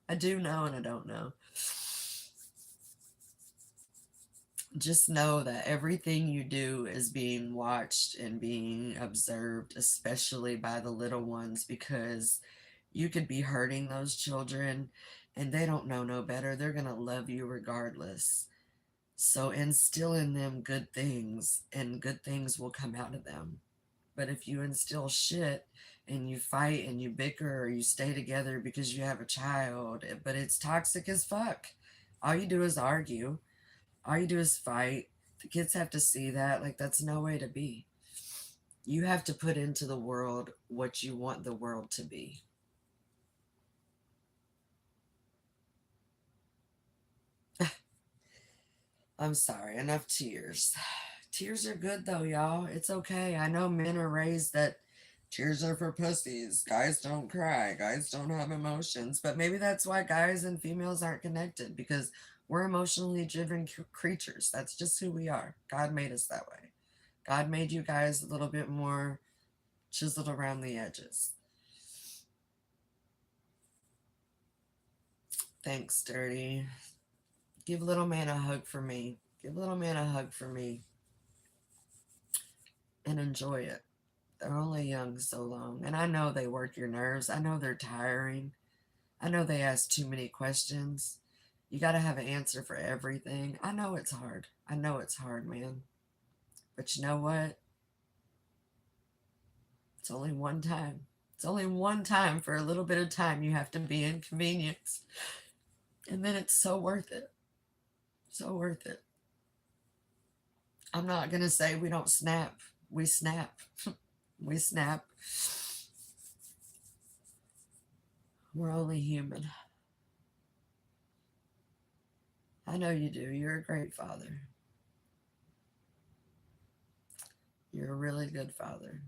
I do know and I don't know. Just know that everything you do is being watched and being observed, especially by the little ones, because you could be hurting those children and they don't know no better. They're going to love you regardless. So instill in them good things, and good things will come out of them. But if you instill shit and you fight and you bicker or you stay together because you have a child, but it's toxic as fuck. All you do is argue. All you do is fight. The kids have to see that. Like, that's no way to be. You have to put into the world what you want the world to be. I'm sorry, enough tears. Tears are good though, y'all. It's okay. I know men are raised that tears are for pussies. Guys don't cry. Guys don't have emotions. But maybe that's why guys and females aren't connected, because we're emotionally driven creatures. That's just who we are. God made us that way. God made you guys a little bit more chiseled around the edges. Thanks, Dirty. Give little man a hug for me. Give little man a hug for me. And enjoy it. They're only young so long. And I know they work your nerves. I know they're tiring. I know they ask too many questions. You got to have an answer for everything. I know it's hard. I know it's hard, man. But you know what? It's only one time. It's only one time. For a little bit of time you have to be inconvenienced. And then it's so worth it. So worth it. I'm not going to say we don't snap. We snap. We snap. We're only human. I know you do. You're a great father. You're a really good father.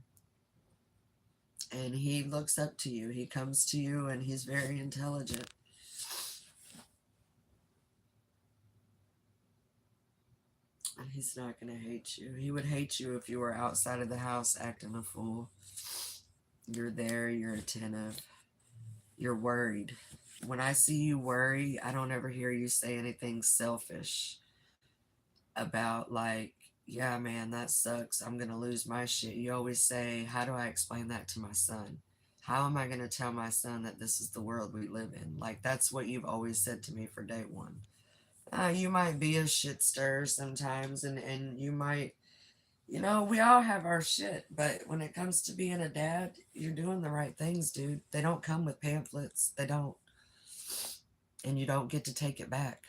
And he looks up to you. He comes to you and he's very intelligent. And he's not going to hate you. He would hate you if you were outside of the house acting a fool. You're there. You're attentive. You're worried. When I see you worry, I don't ever hear you say anything selfish about, like, yeah, man, that sucks. I'm going to lose my shit. You always say, how do I explain that to my son? How am I going to tell my son that this is the world we live in? Like, that's what you've always said to me for day one. You might be a shit stir sometimes, and you might, we all have our shit, but when it comes to being a dad, you're doing the right things, dude. They don't come with pamphlets. They don't. And you don't get to take it back.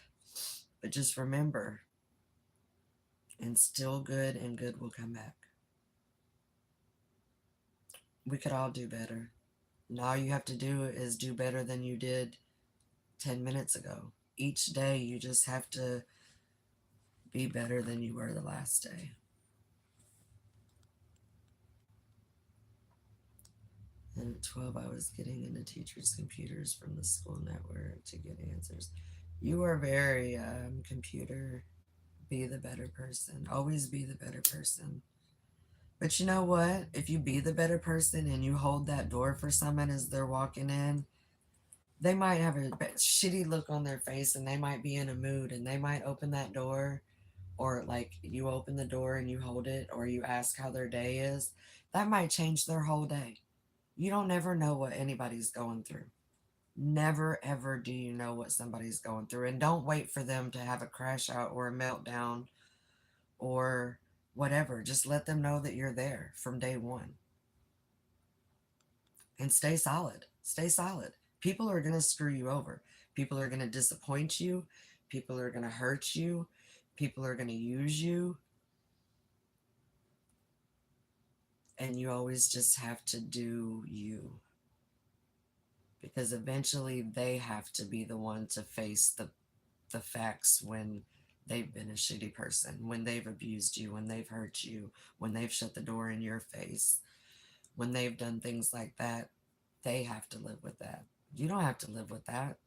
But just remember, instill good and good will come back. We could all do better. And all you have to do is do better than you did 10 minutes ago. Each day, you just have to be better than you were the last day. And at 12, I was getting into teachers' computers from the school network to get answers. You are very computer. Be the better person. Always be the better person. But you know what? If you be the better person and you hold that door for someone as they're walking in, they might have a shitty look on their face and they might be in a mood and they might open that door, or like you open the door and you hold it, or you ask how their day is. That might change their whole day. You don't ever know what anybody's going through. Never ever do you know what somebody's going through. And don't wait for them to have a crash out or a meltdown or whatever. Just let them know that you're there from day one. And stay solid. Stay solid. People are going to screw you over. People are going to disappoint you. People are going to hurt you. People are going to use you. And you always just have to do you. Because eventually they have to be the one to face the facts when they've been a shitty person, when they've abused you, when they've hurt you, when they've shut the door in your face, when they've done things like that. They have to live with that. You don't have to live with that.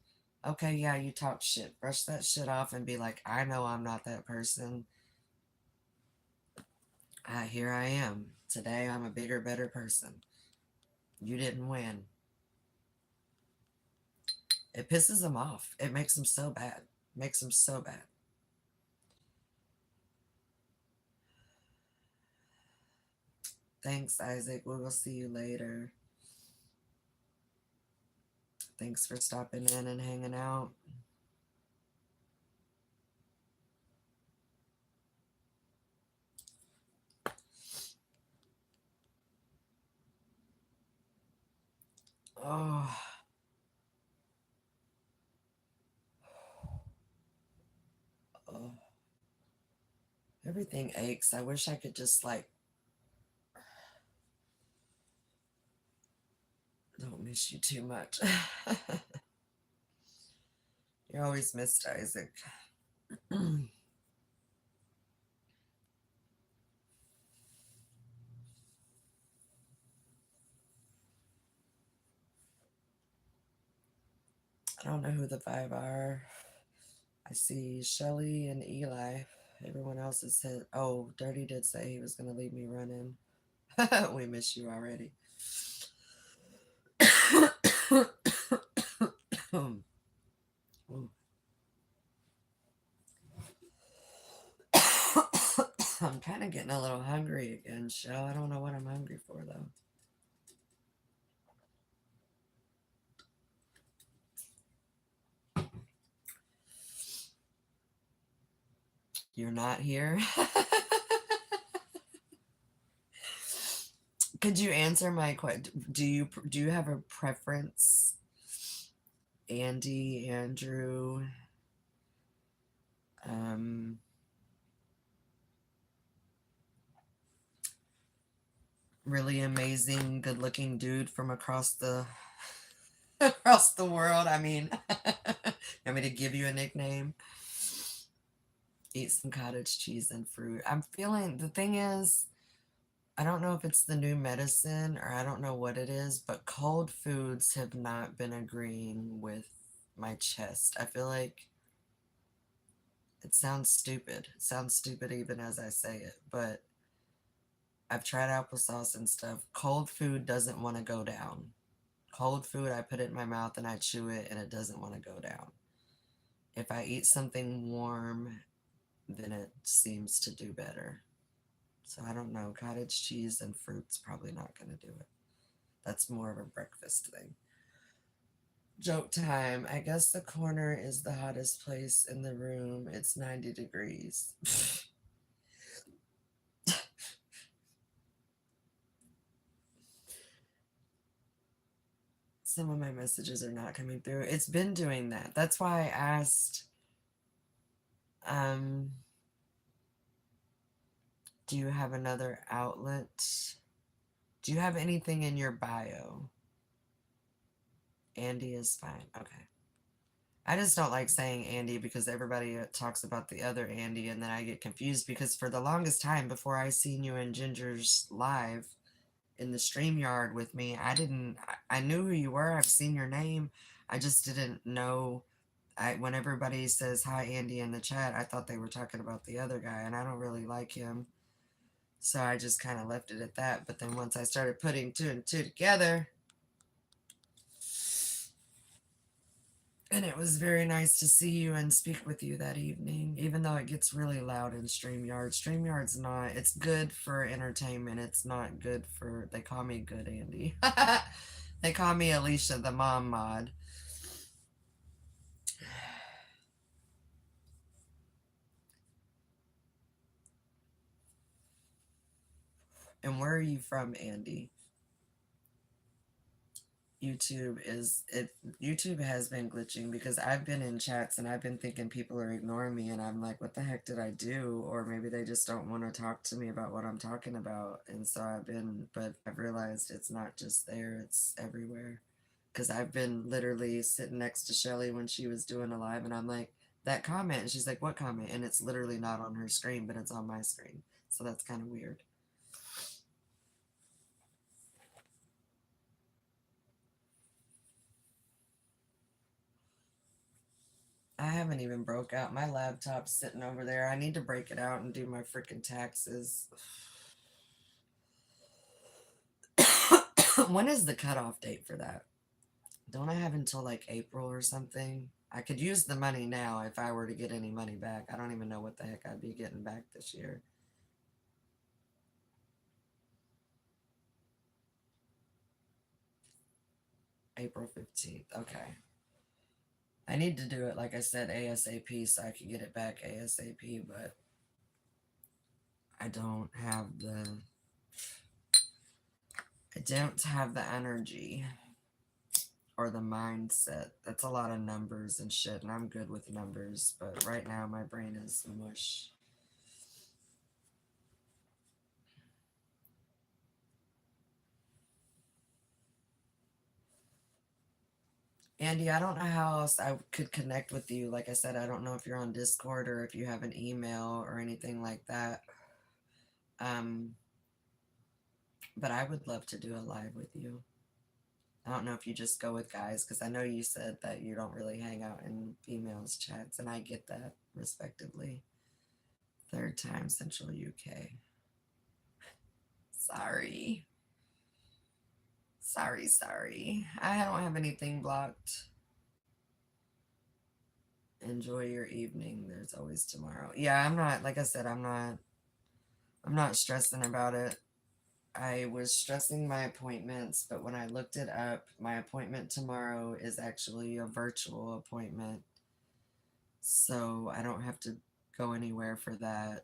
Okay, yeah, you talk shit. Brush that shit off and be like, I know I'm not that person. Here I am. Today I'm a bigger, better person. You didn't win. It pisses them off. It makes them so bad. Makes them so bad. Thanks, Isaac. We will see you later. Thanks for stopping in and hanging out. Oh. Oh. Everything aches. I wish I could just don't miss you too much. You're always missed, Isaac. I don't know who the five are. I see Shelly and Eli. Everyone else has said, oh, Dirty did say he was going to leave me running. We miss you already. I'm kind of getting a little hungry again, Shell. I don't know what I'm hungry for, though. You're not here? Could you answer my question? Do you have a preference? Andy, Andrew, really amazing, good-looking dude from across the across the world. I mean, want me to give you a nickname? Eat some cottage cheese and fruit. I'm feeling, the thing is, I don't know if it's the new medicine or I don't know what it is, but cold foods have not been agreeing with my chest. I feel like it sounds stupid. It sounds stupid even as I say it, but I've tried applesauce and stuff. Cold food doesn't want to go down. Cold food, I put it in my mouth and I chew it and it doesn't want to go down. If I eat something warm, then it seems to do better. So I don't know. Cottage cheese and fruit's probably not going to do it. That's more of a breakfast thing. Joke time. I guess the corner is the hottest place in the room. It's 90 degrees. Some of my messages are not coming through. It's been doing that. That's why I asked, do you have another outlet? Do you have anything in your bio? Andy is fine. Okay. I just don't like saying Andy because everybody talks about the other Andy and then I get confused because for the longest time before I seen you in Ginger's live in the StreamYard with me, I knew who you were. I've seen your name. I just didn't know. When everybody says hi Andy in the chat, I thought they were talking about the other guy and I don't really like him. So I just kind of left it at that. But then once I started putting two and two together, and it was very nice to see you and speak with you that evening, even though it gets really loud in StreamYard. StreamYard's not, it's good for entertainment. It's not good for, they call me Good Andy. They call me Alicia the Mom Mod. And where are you from, Andy? YouTube has been glitching because I've been in chats and I've been thinking people are ignoring me and I'm like, what the heck did I do? Or maybe they just don't want to talk to me about what I'm talking about. And so but I've realized it's not just there, it's everywhere. Because I've been literally sitting next to Shelly when she was doing a live and I'm like, that comment, and she's like, what comment? And it's literally not on her screen, but it's on my screen. So that's kind of weird. I haven't even broke out. My laptop's sitting over there. I need to break it out and do my freaking taxes. When is the cutoff date for that? Don't I have until like April or something? I could use the money now if I were to get any money back. I don't even know what the heck I'd be getting back this year. April 15th. Okay. I need to do it, like I said, ASAP so I can get it back ASAP, but I don't have the energy or the mindset. That's a lot of numbers and shit, and I'm good with numbers, but right now my brain is mush. Andy, I don't know how else I could connect with you. Like I said, I don't know if you're on Discord or if you have an email or anything like that. But I would love to do a live with you. I don't know if you just go with guys, because I know you said that you don't really hang out in females chats, and I get that, respectively. Third time, Central UK. Sorry. Sorry. I don't have anything blocked. Enjoy your evening. There's always tomorrow. Yeah, I'm not, like I said, I'm not stressing about it. I was stressing my appointments, but when I looked it up, my appointment tomorrow is actually a virtual appointment. So I don't have to go anywhere for that.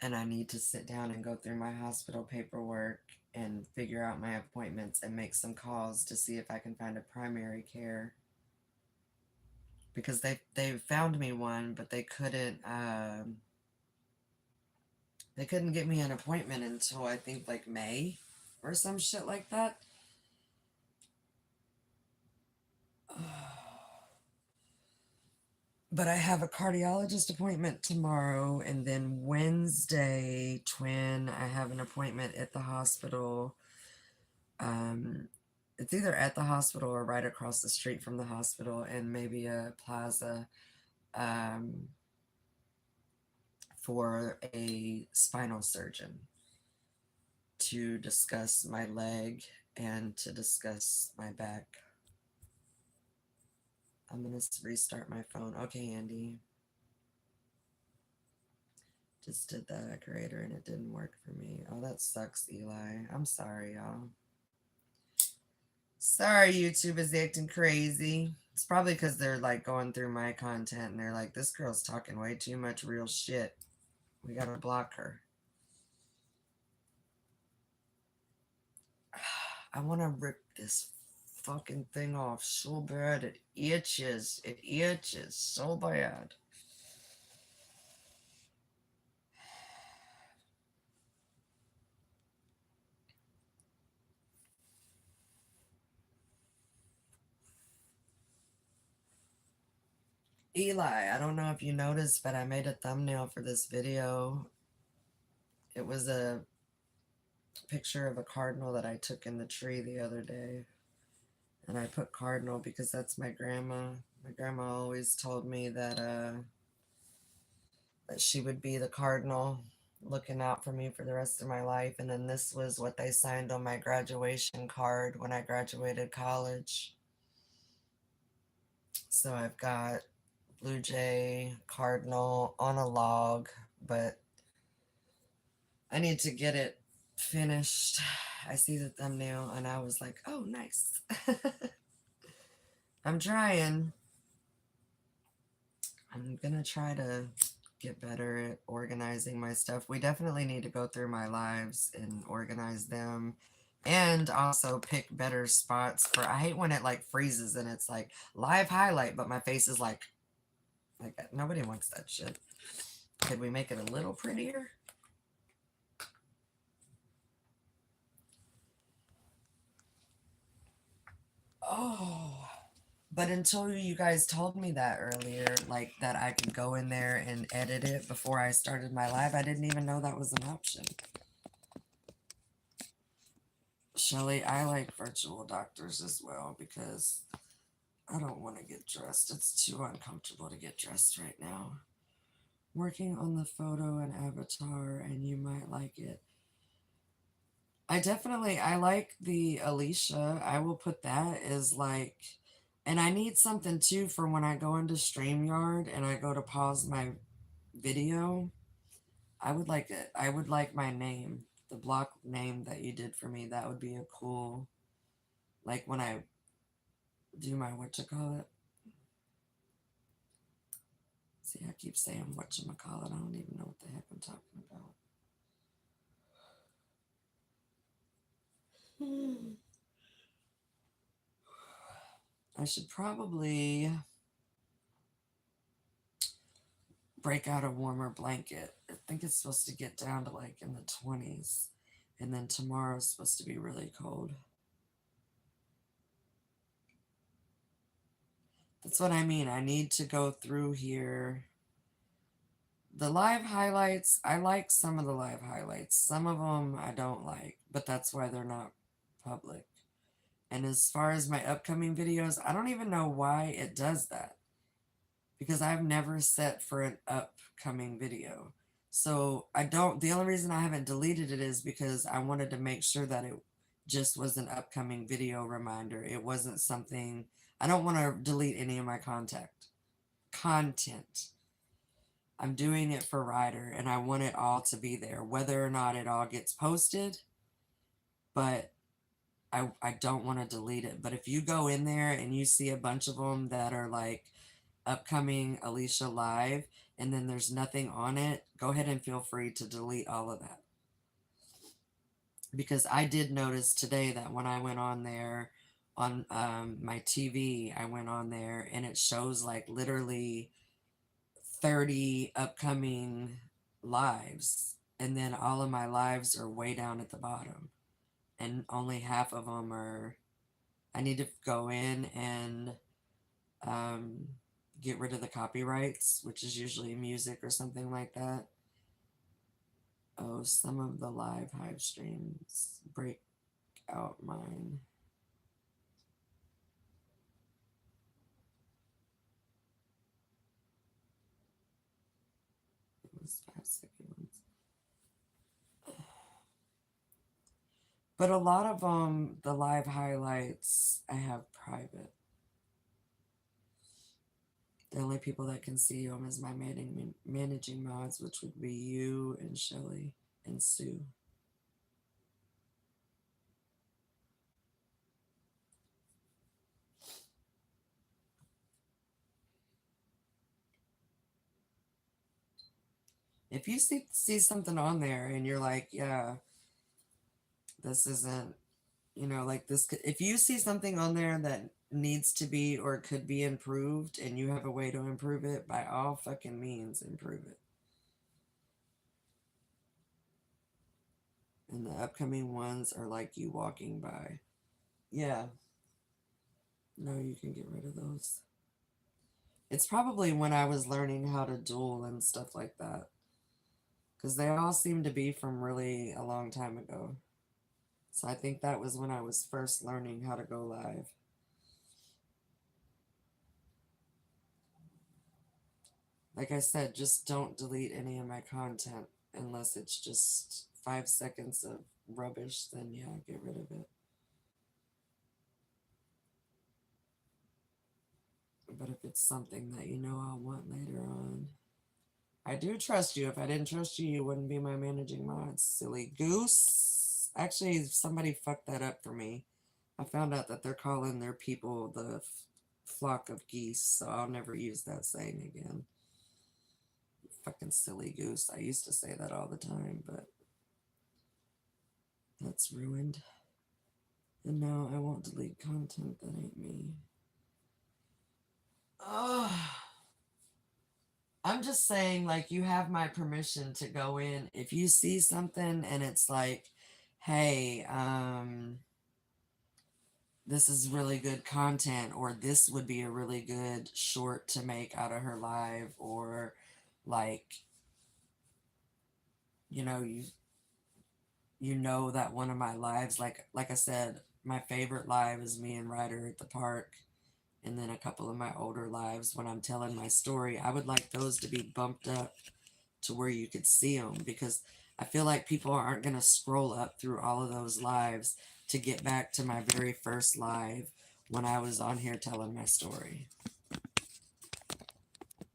And I need to sit down and go through my hospital paperwork and figure out my appointments and make some calls to see if I can find a primary care. Because they found me one, but they couldn't get me an appointment until I think like May or some shit like that. But I have a cardiologist appointment tomorrow, and then Wednesday, twin, I have an appointment at the hospital. It's either at the hospital or right across the street from the hospital, and maybe a plaza, for a spinal surgeon to discuss my leg and to discuss my back. I'm going to restart my phone. Okay, Andy. Just did the creator and it didn't work for me. Oh, that sucks, Eli. I'm sorry, y'all. Sorry, YouTube is acting crazy. It's probably because they're like going through my content and they're like, this girl's talking way too much real shit. We gotta block her. I want to rip this fucking thing off so bad. It itches. It itches so bad. Eli, I don't know if you noticed, but I made a thumbnail for this video. It was a picture of a cardinal that I took in the tree the other day. And I put cardinal because that's my grandma. My grandma always told me that she would be the cardinal looking out for me for the rest of my life. And then this was what they signed on my graduation card when I graduated college. So I've got blue jay, cardinal on a log, but I need to get it finished. I see the thumbnail and I was like, oh, nice. I'm trying. I'm gonna try to get better at organizing my stuff. We definitely need to go through my lives and organize them, and also pick better spots for. I hate when it like freezes and it's like live highlight, but my face is like nobody wants that shit. Could we make it a little prettier? Oh. But until you guys told me that earlier, like that I could go in there and edit it before I started my live, I didn't even know that was an option. Shelly, I like virtual doctors as well because I don't want to get dressed. It's too uncomfortable to get dressed right now. Working on the photo and avatar, and you might like it. I like the Alicia. I will put that as like, and I need something too for when I go into StreamYard and I go to pause my video. I would like it. I would like my name, the block name that you did for me. That would be a cool, like when I do my whatchamacallit. See, I keep saying whatchamacallit. I don't even know what the heck I'm talking about. I should probably break out a warmer blanket. I think it's supposed to get down to like in the 20s. And then tomorrow's supposed to be really cold. That's what I mean. I need to go through here The live highlights, I like some of the live highlights. Some of them I don't like, but that's why they're not public. And as far as my upcoming videos, I don't even know why it does that. Because I've never set for an upcoming video. So I don't, the only reason I haven't deleted it is because I wanted to make sure that it just was an upcoming video reminder. It wasn't something, I don't want to delete any of my content. I'm doing it for Ryder and I want it all to be there, whether or not it all gets posted, but I don't want to delete it. But if you go in there and you see a bunch of them that are like upcoming Alicia Live and then there's nothing on it, go ahead and feel free to delete all of that. Because I did notice today that when I went on there on my TV, I went on there and it shows like literally 30 upcoming lives. And then all of my lives are way down at the bottom. And only half of them are, I need to go in and get rid of the copyrights, which is usually music or something like that. Oh, some of the live Hive streams break out mine. It was 5 seconds. But a lot of them, the live highlights, I have private. The only people that can see them is my managing mods, which would be you and Shelly and Sue. If you see something on there and you're like, yeah, this isn't, you know, like this, if you see something on there that needs to be or could be improved and you have a way to improve it, by all fucking means, improve it. And the upcoming ones are like you walking by. Yeah. No, you can get rid of those. It's probably when I was learning how to duel and stuff like that. Because they all seem to be from really a long time ago. So I think that was when I was first learning how to go live. Like I said, just don't delete any of my content unless it's just 5 seconds of rubbish, then yeah, get rid of it. But if it's something that you know I'll want later on, I do trust you. If I didn't trust you, you wouldn't be my managing mod, silly goose. Actually, somebody fucked that up for me. I found out that they're calling their people the flock of geese, so I'll never use that saying again. Fucking silly goose. I used to say that all the time, but that's ruined. And now I won't delete content that ain't me. Oh, I'm just saying, like, you have my permission to go in. If you see something and it's like, hey, this is really good content, or this would be a really good short to make out of her live, or like, you know, you know that one of my lives, like I said, my favorite live is me and Ryder at the park, and then a couple of my older lives when I'm telling my story. I would like those to be bumped up to where you could see them, because I feel like people aren't going to scroll up through all of those lives to get back to my very first live when I was on here telling my story.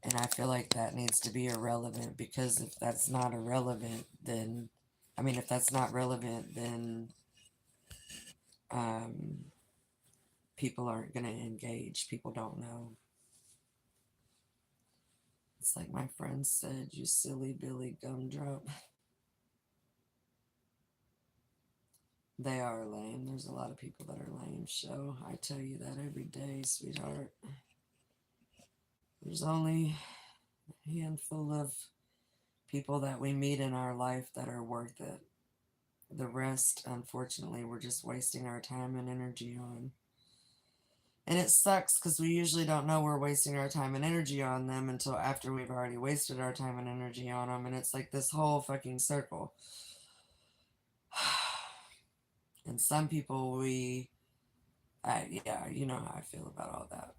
And I feel like that needs to be irrelevant, because if that's not irrelevant, then, I mean, if that's not relevant, then people aren't going to engage. People don't know. It's like my friend said, you silly Billy Gumdrop. They are lame. There's a lot of people that are lame, so I tell you that every day, sweetheart. There's only a handful of people that we meet in our life that are worth it. The rest, unfortunately, we're just wasting our time and energy on. And it sucks because we usually don't know we're wasting our time and energy on them until after we've already wasted our time and energy on them. And it's like this whole fucking circle. And some people, yeah, you know how I feel about all that.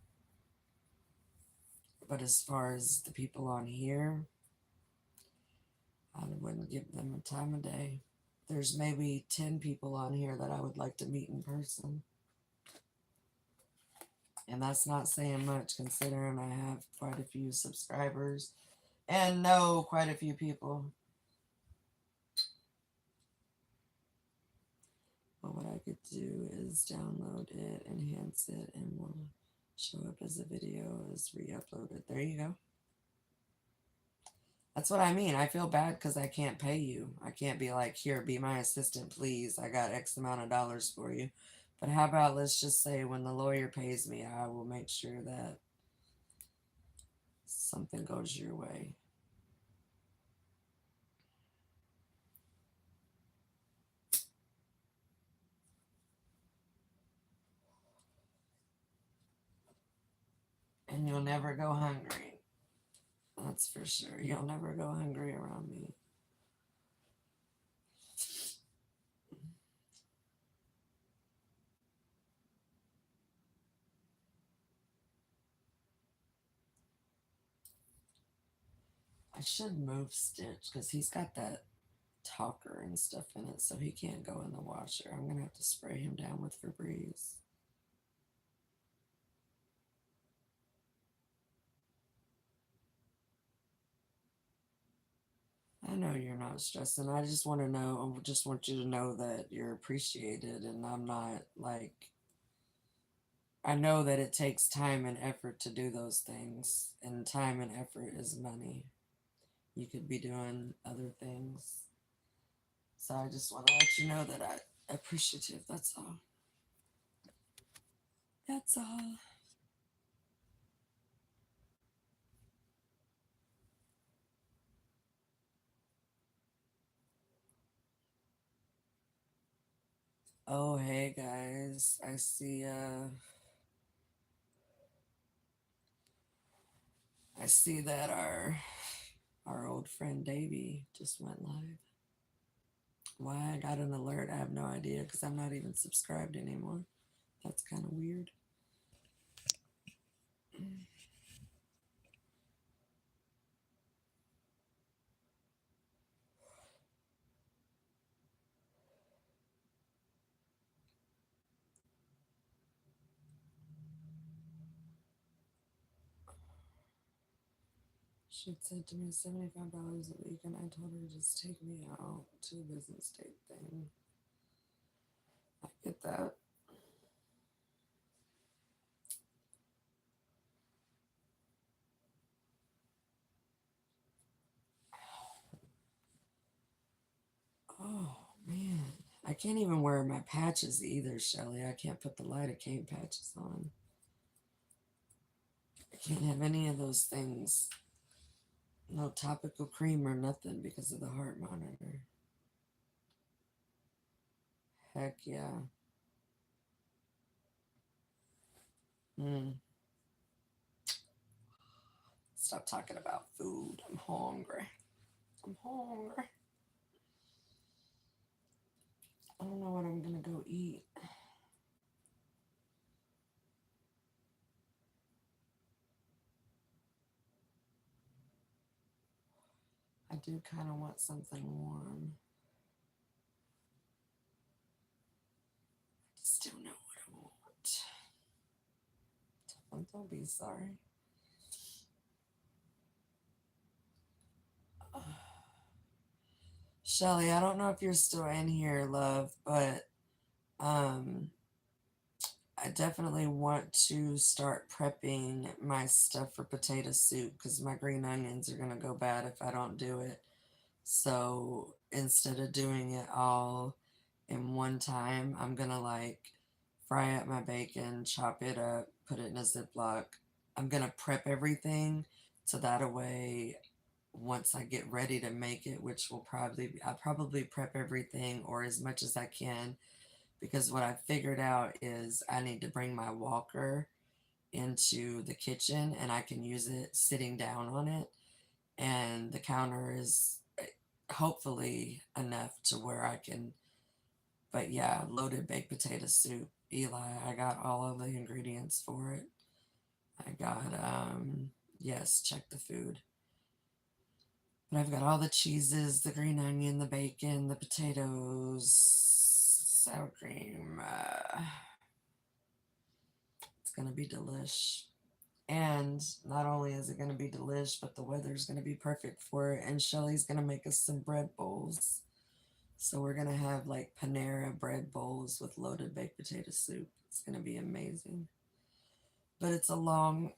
But as far as the people on here, I wouldn't give them a time of day. There's maybe 10 people on here that I would like to meet in person. And that's not saying much considering I have quite a few subscribers and know quite a few people. But what I could do is download it, enhance it, and will show up as a video as re-uploaded. There you go. That's what I mean. I feel bad because I can't pay you. I can't be like, here, be my assistant, please. I got X amount of dollars for you. But how about let's just say when the lawyer pays me, I will make sure that something goes your way. And you'll never go hungry. That's for sure. You'll never go hungry around me. I should move Stitch because he's got that talker and stuff in it, so he can't go in the washer. I'm going to have to spray him down with Febreze. I know you're not stressing. I just want to know, I just want you to know that you're appreciated, and I'm not like, I know that it takes time and effort to do those things, and time and effort is money. You could be doing other things. So I just want to let you know that I'm appreciative. That's all. That's all. Oh, hey guys. I see that our old friend Davey just went live. Why I got an alert, I have no idea because I'm not even subscribed anymore. That's kind of weird. She said to me $75 a week, and I told her just take me out to a business date thing. I get that. Oh man, I can't even wear my patches either, Shelly. I can't put the lidocaine patches on. I can't have any of those things. No topical cream or nothing because of the heart monitor. Heck yeah. Stop talking about food. I'm hungry. I'm hungry. I don't know what I'm gonna go eat. I do kind of want something warm. I just don't know what I want. Don't be sorry. Shelly, I don't know if you're still in here, love, but I definitely want to start prepping my stuff for potato soup because my green onions are gonna go bad if I don't do it. So instead of doing it all in one time, I'm gonna like fry up my bacon, chop it up, put it in a Ziploc. I'm gonna prep everything so that way once I get ready to make it, which will I'll probably prep everything or as much as I can because what I figured out is I need to bring my walker into the kitchen and I can use it sitting down on it. And the counter is hopefully enough to where I can, but yeah, loaded baked potato soup. Eli, I got all of the ingredients for it. I got, yes, check the food. But I've got all the cheeses, the green onion, the bacon, the potatoes, sour cream. It's going to be delish. And not only is it going to be delish, but the weather's going to be perfect for it. And Shelly's going to make us some bread bowls. So we're going to have like Panera bread bowls with loaded baked potato soup. It's going to be amazing. But it's a long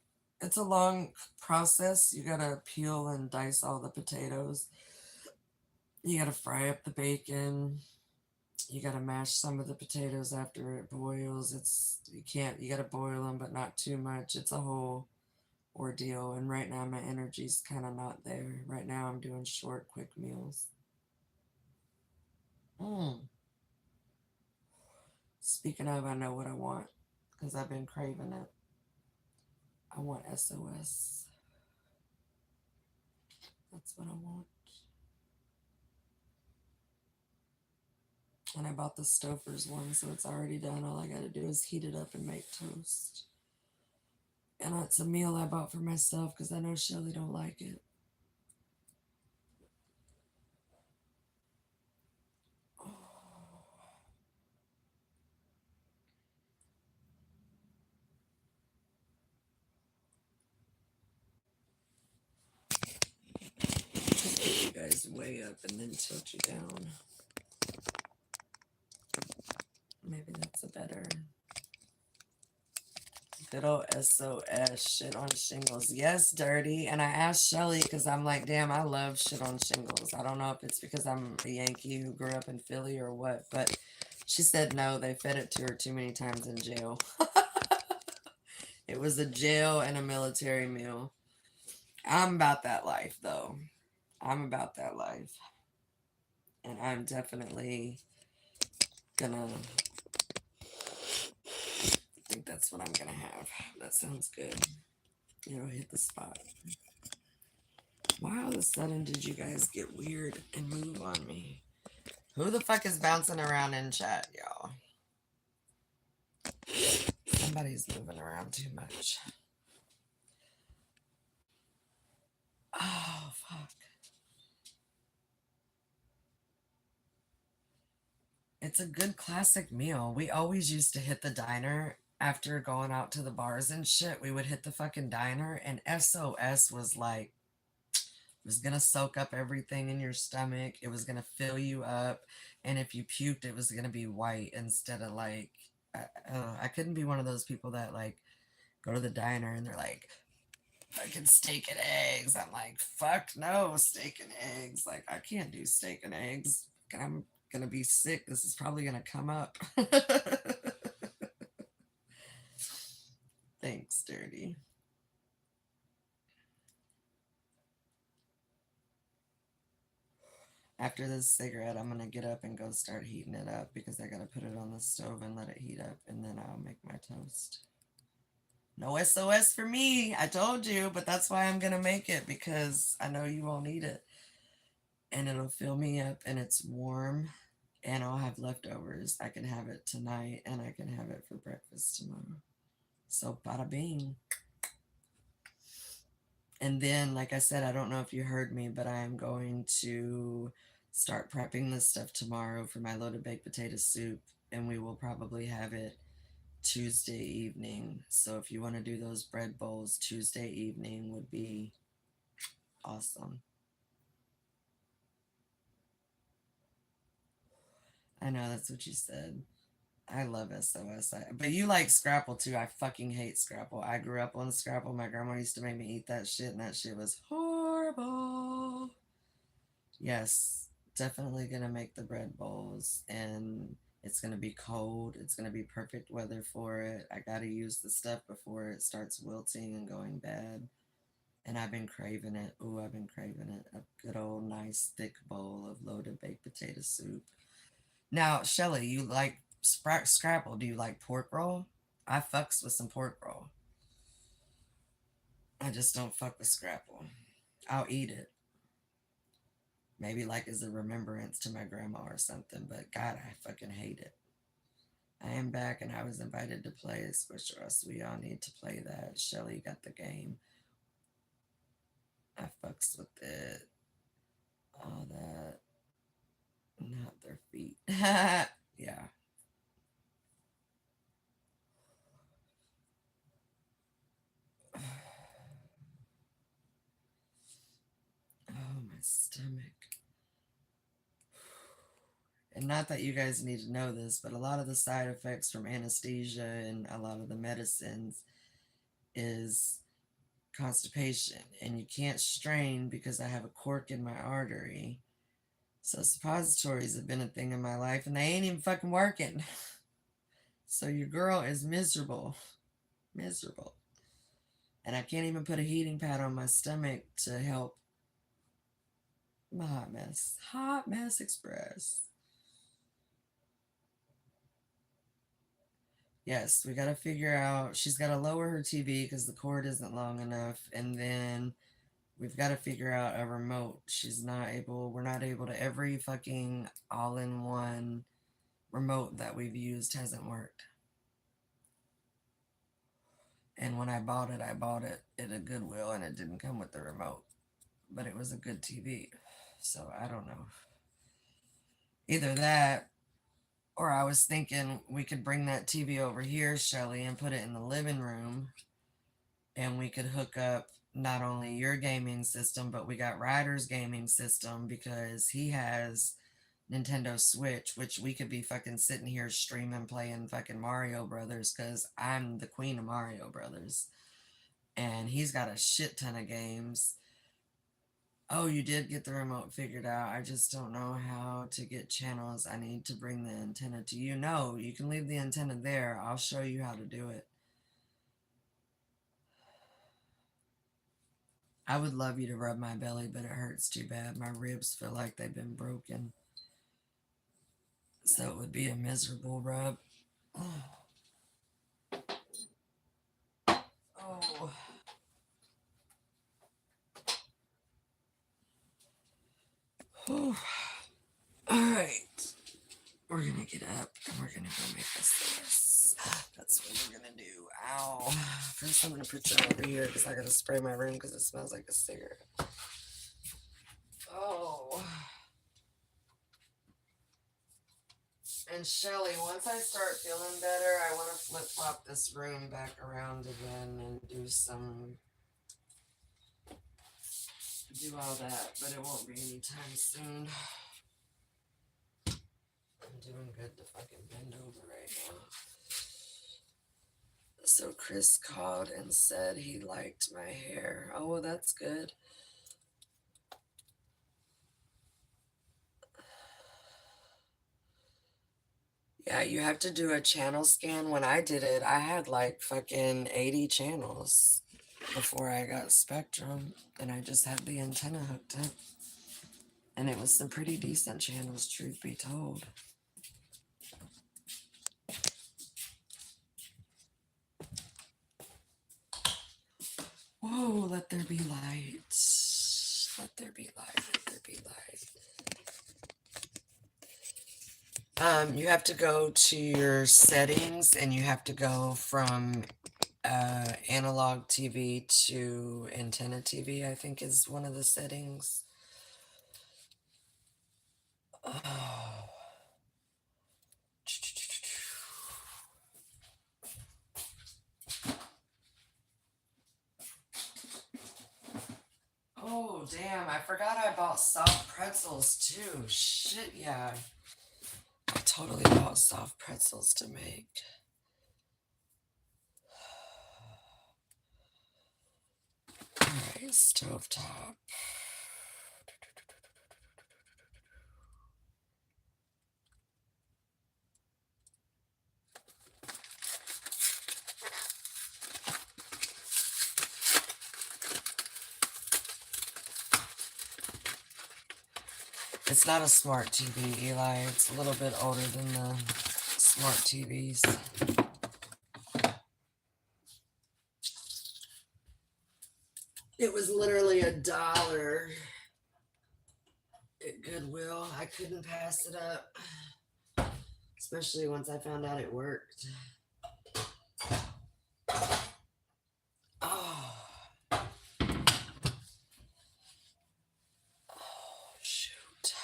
process. You got to peel and dice all the potatoes. You got to fry up the bacon. You got to mash some of the potatoes after it boils. You got to boil them, but not too much. It's a whole ordeal. And right now, my energy's kind of not there. Right now, I'm doing short, quick meals. Mm. Speaking of, I know what I want because I've been craving it. I want SOS. That's what I want. And I bought the Stouffer's one, so it's already done. All I got to do is heat it up and make toast. And it's a meal I bought for myself because I know Shelly don't like it. Oh. Put you guys way up and then tilt you down. Maybe that's a better. Good old SOS, shit on shingles. Yes, dirty. And I asked Shelly because I'm like, damn, I love shit on shingles. I don't know if it's because I'm a Yankee who grew up in Philly or what, but she said no, they fed it to her too many times in jail. It was a jail and a military meal. I'm about that life, though. I'm about that life. And I'm definitely gonna. I think that's what I'm gonna have. That sounds good. It'll hit the spot. Why all of a sudden did you guys get weird and move on me? Who the fuck is bouncing around in chat, y'all? Somebody's moving around too much. Oh, fuck. It's a good classic meal. We always used to hit the diner after going out to the bars and shit. We would hit the fucking diner, and SOS was like, it was gonna soak up everything in your stomach. It was gonna fill you up, and if you puked, it was gonna be white instead of like. I couldn't be one of those people that like go to the diner and they're like, fucking steak and eggs. I'm like, fuck no, steak and eggs. Like, I can't do steak and eggs. I'm gonna be sick. This is probably gonna come up. Thanks, Dirty. After this cigarette, I'm gonna get up and go start heating it up because I gotta put it on the stove and let it heat up, and then I'll make my toast. No SOS for me, I told you, but that's why I'm gonna make it because I know you won't need it. And it'll fill me up and it's warm and I'll have leftovers. I can have it tonight and I can have it for breakfast tomorrow. So bada bing. And then, like I said, I don't know if you heard me, but I am going to start prepping this stuff tomorrow for my loaded baked potato soup, and we will probably have it Tuesday evening. So if you want to do those bread bowls, Tuesday evening would be awesome. I know that's what you said. I love SOS. But you like Scrapple too. I fucking hate Scrapple. I grew up on Scrapple. My grandma used to make me eat that shit, and that shit was horrible. Yes, definitely gonna make the bread bowls, and it's gonna be cold. It's gonna be perfect weather for it. I gotta use the stuff before it starts wilting and going bad. And I've been craving it. Ooh, I've been craving it. A good old nice thick bowl of loaded baked potato soup. Now, Shelly, you like Scrapple? Do you like pork roll? I fucks with some pork roll. I just don't fuck with Scrapple. I'll eat it. Maybe like as a remembrance to my grandma or something, but God, I fucking hate it. I am back and I was invited to play Squish Us. We all need to play that. Shelly got the game. I fucks with it. All that. Not their feet. Yeah. Oh, my stomach. And not that you guys need to know this, but a lot of the side effects from anesthesia and a lot of the medicines is constipation. And you can't strain because I have a cork in my artery. So suppositories have been a thing in my life and they ain't even fucking working. So your girl is miserable. Miserable. And I can't even put a heating pad on my stomach to help. I'm a hot mess. Hot mess express. Yes, we got to figure out. She's got to lower her TV because the cord isn't long enough. And then we've got to figure out a remote. We're not able to, every fucking all-in-one remote that we've used hasn't worked. And when I bought it at a Goodwill and it didn't come with the remote. But it was a good TV. So I don't know. Either that, or I was thinking we could bring that TV over here, Shelly, and put it in the living room. And we could hook up not only your gaming system, but we got Ryder's gaming system because he has Nintendo Switch, which we could be fucking sitting here streaming, playing fucking Mario Brothers because I'm the queen of Mario Brothers. And he's got a shit ton of games. Oh, you did get the remote figured out. I just don't know how to get channels. I need to bring the antenna to you. No, you can leave the antenna there. I'll show you how to do it. I would love you to rub my belly, but it hurts too bad. My ribs feel like they've been broken. So it would be a miserable rub. Oh. Oh. All right. We're going to get up and we're going to go make this. That's what we're going to do. Ow. First, I'm going to put you over here because I got to spray my room because it smells like a cigarette. Oh. And Shelly, once I start feeling better, I want to flip-flop this room back around again and do all that, but it won't be anytime soon. I'm doing good to fucking bend over right now. So Chris called and said he liked my hair. Oh, well, that's good. Yeah, you have to do a channel scan. When I did it, I had like fucking 80 channels before I got Spectrum, and I just had the antenna hooked up. And it was some pretty decent channels, truth be told. Whoa, let there be light. Let there be light. Let there be light. You have to go to your settings and you have to go from analog TV to antenna TV, I think is one of the settings. Oh. Oh, damn, I forgot I bought soft pretzels too. Shit, yeah. I totally bought soft pretzels to make. Alright, stovetop. It's not a smart TV, Eli. It's a little bit older than the smart TVs. $1 at Goodwill. I couldn't pass it up, especially once I found out it worked. Oh. Oh, shoot.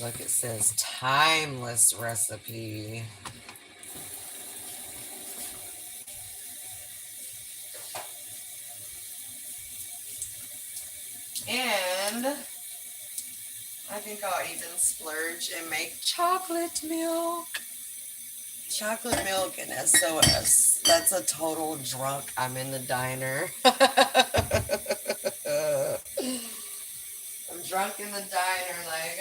Look, it says timeless recipe. And I think I'll even splurge and make chocolate milk. Chocolate milk and SOS. That's a total drunk. I'm in the diner. I'm drunk in the diner like,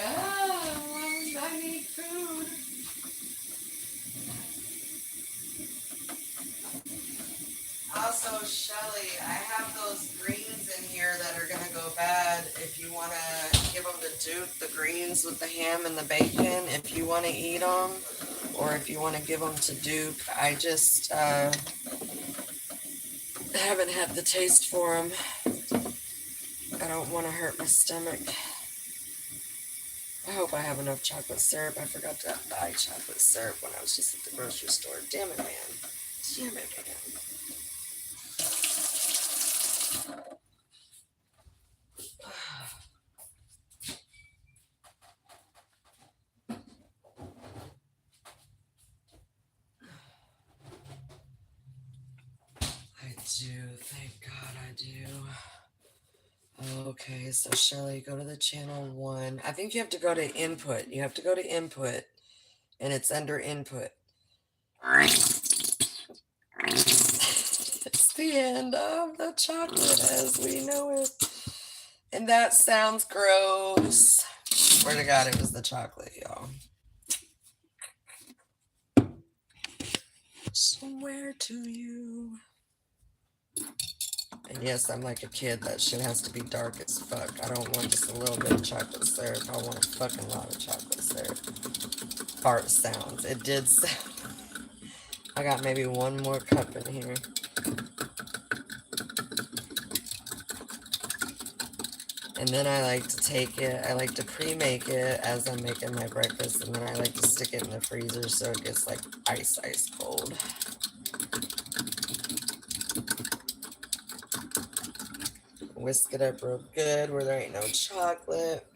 I need food. Also, Shelly, I have those greens in here that are going to go bad. If you want to give them to Duke, the greens with the ham and the bacon, if you want to eat them, or if you want to give them to Duke, I just haven't had the taste for them. I don't want to hurt my stomach. I hope I have enough chocolate syrup. I forgot to buy chocolate syrup when I was just at the grocery store. Damn it, man. Damn it, man. I do. Thank God I do. Okay, so Shelly, go to the channel 1. I think you have to go to input. You have to go to input, and it's under input. It's the end of the chocolate as we know it. And that sounds gross. Swear to God, it was the chocolate, y'all. Somewhere to you. And yes, I'm like a kid. That shit has to be dark as fuck. I don't want just a little bit of chocolate syrup. I want a fucking lot of chocolate syrup. Fart sounds. It did sound. I got maybe one more cup in here. And then I like to take it, I like to pre-make it as I'm making my breakfast, and then I like to stick it in the freezer so it gets like ice cold. Whisk it up real good where there ain't no chocolate.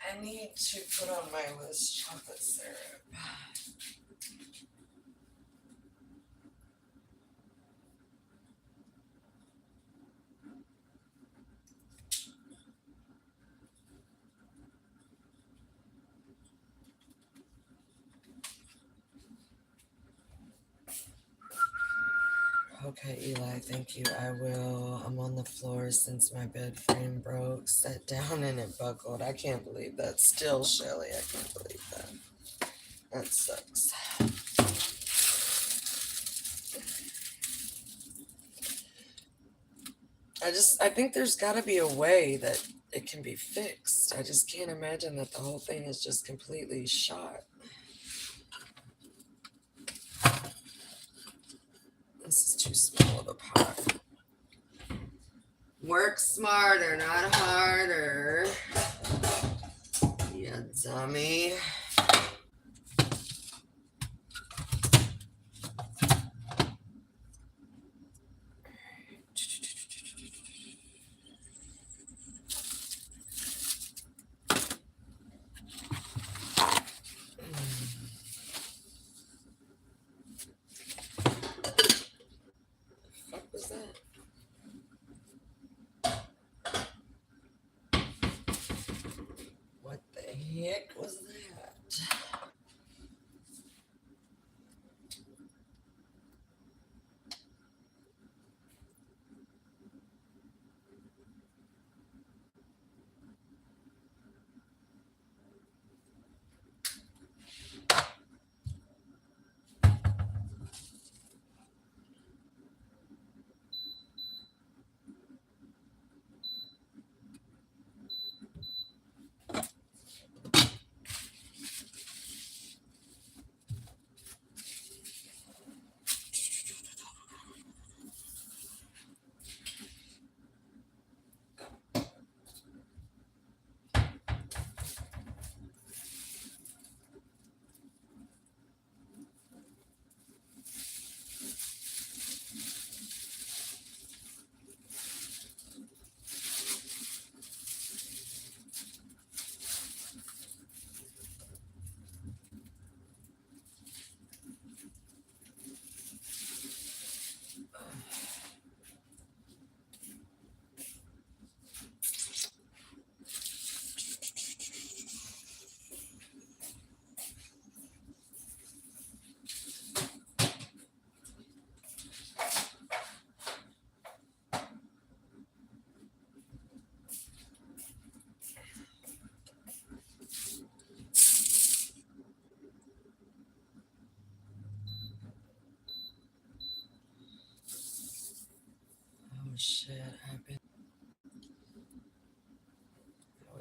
I need to put on my list chocolate syrup. Okay, Eli, thank you. I will. I'm on the floor since my bed frame broke. Sat down and it buckled. I can't believe that. Still, Shelly, I can't believe that. That sucks. I think there's got to be a way that it can be fixed. I just can't imagine that the whole thing is just completely shot. This is too small of a pot. Work smarter, not harder. You dummy. What the heck was that? shit, I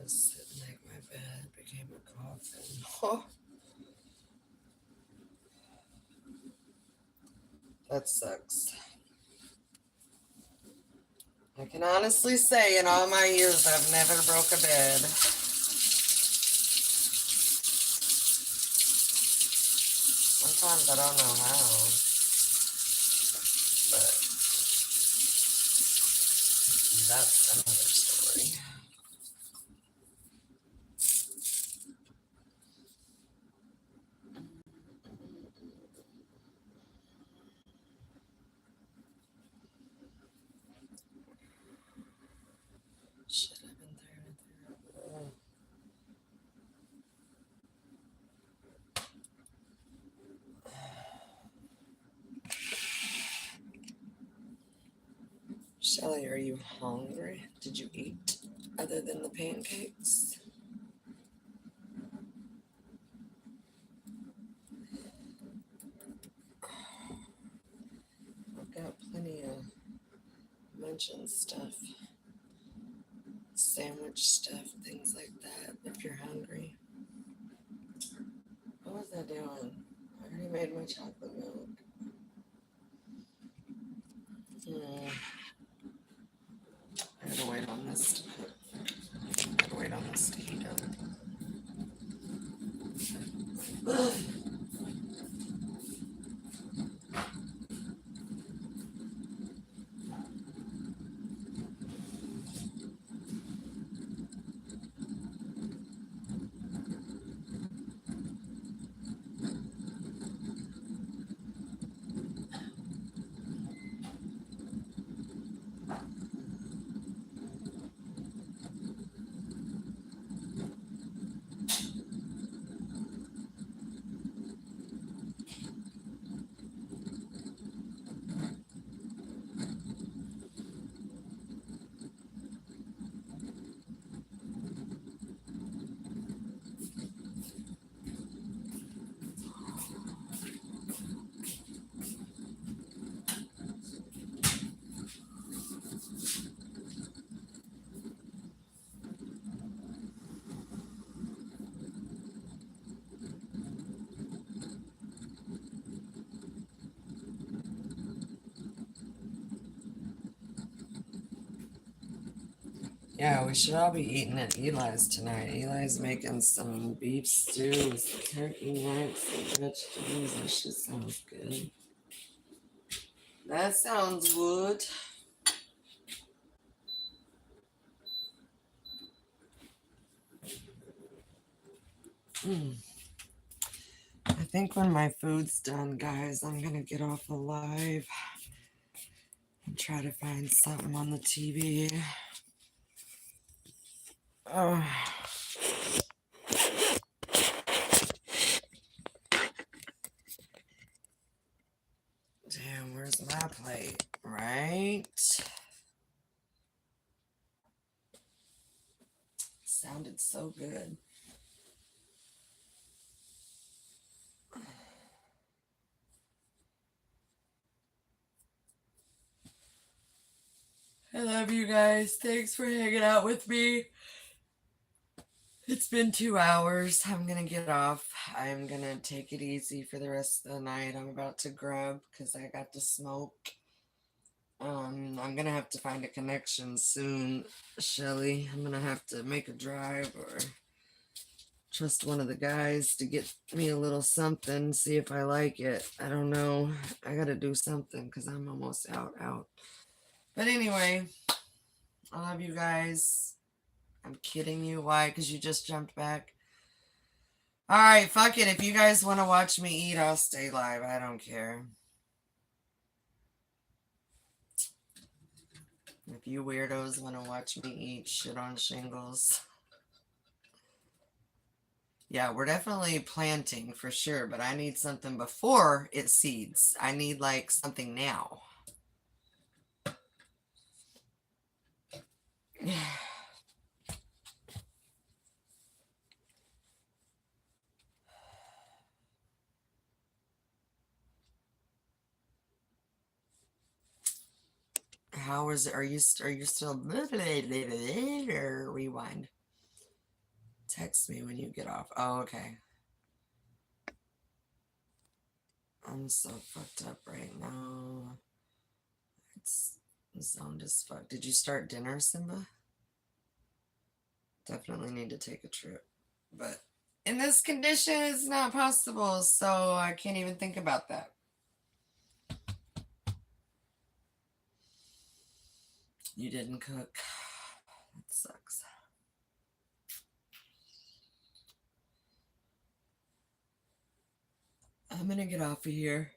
was sitting like my bed became a coffin. Oh, that sucks. I can honestly say in all my years I've never broke a bed. Sometimes I don't know how, but that's another story. Shit, I've been there. Shelly, are you hungry? Did you eat other than the pancakes? I've got plenty of munching stuff, sandwich stuff, things like that, if you're hungry. What was I doing? I already made my chocolate milk. I gotta wait on this to cook. I gotta wait on this to heat up. Yeah, we should all be eating at Eli's tonight. Eli's making some beef stew with turkey necks and vegetables. That shit sounds good. That sounds good. I think when my food's done, guys, I'm gonna get off alive and try to find something on the TV. Oh. Damn, where's my plate? Right? Sounded so good. I love you guys. Thanks for hanging out with me. It's been 2 hours. I'm gonna get off. I'm gonna take it easy for the rest of the night. I'm about to grub because I got to smoke. I'm gonna have to find a connection soon, Shelly. I'm gonna have to make a drive or trust one of the guys to get me a little something, see if I like it. I don't know. I gotta do something because I'm almost out. But anyway, I love you guys. I'm kidding you. Why? Because you just jumped back. Alright, fuck it. If you guys want to watch me eat, I'll stay live. I don't care. If you weirdos want to watch me eat shit on shingles. Yeah, we're definitely planting for sure, but I need something before it seeds. I need like something now. how is it? Are you still rewind? Text me when you get off. Oh, okay. I'm so fucked up right now. It's zoned as fuck. Did you start dinner, Simba? Definitely need to take a trip. But in this condition, it's not possible, so I can't even think about that. You didn't cook. That sucks. I'm gonna get off of here.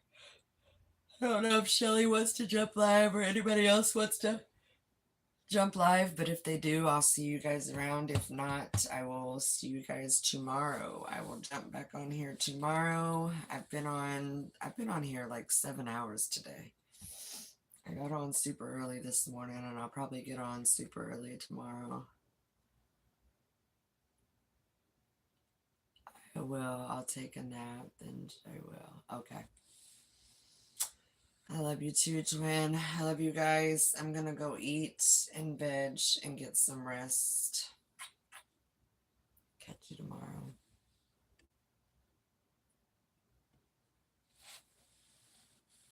I don't know if Shelly wants to jump live or anybody else wants to jump live, but if they do, I'll see you guys around. If not, I will see you guys tomorrow. I will jump back on here tomorrow. I've been on here like 7 hours today. I got on super early this morning, and I'll probably get on super early tomorrow. I will. I'll take a nap, then I will. Okay. I love you too, twin. I love you guys. I'm gonna go eat and veg and get some rest. Catch you tomorrow.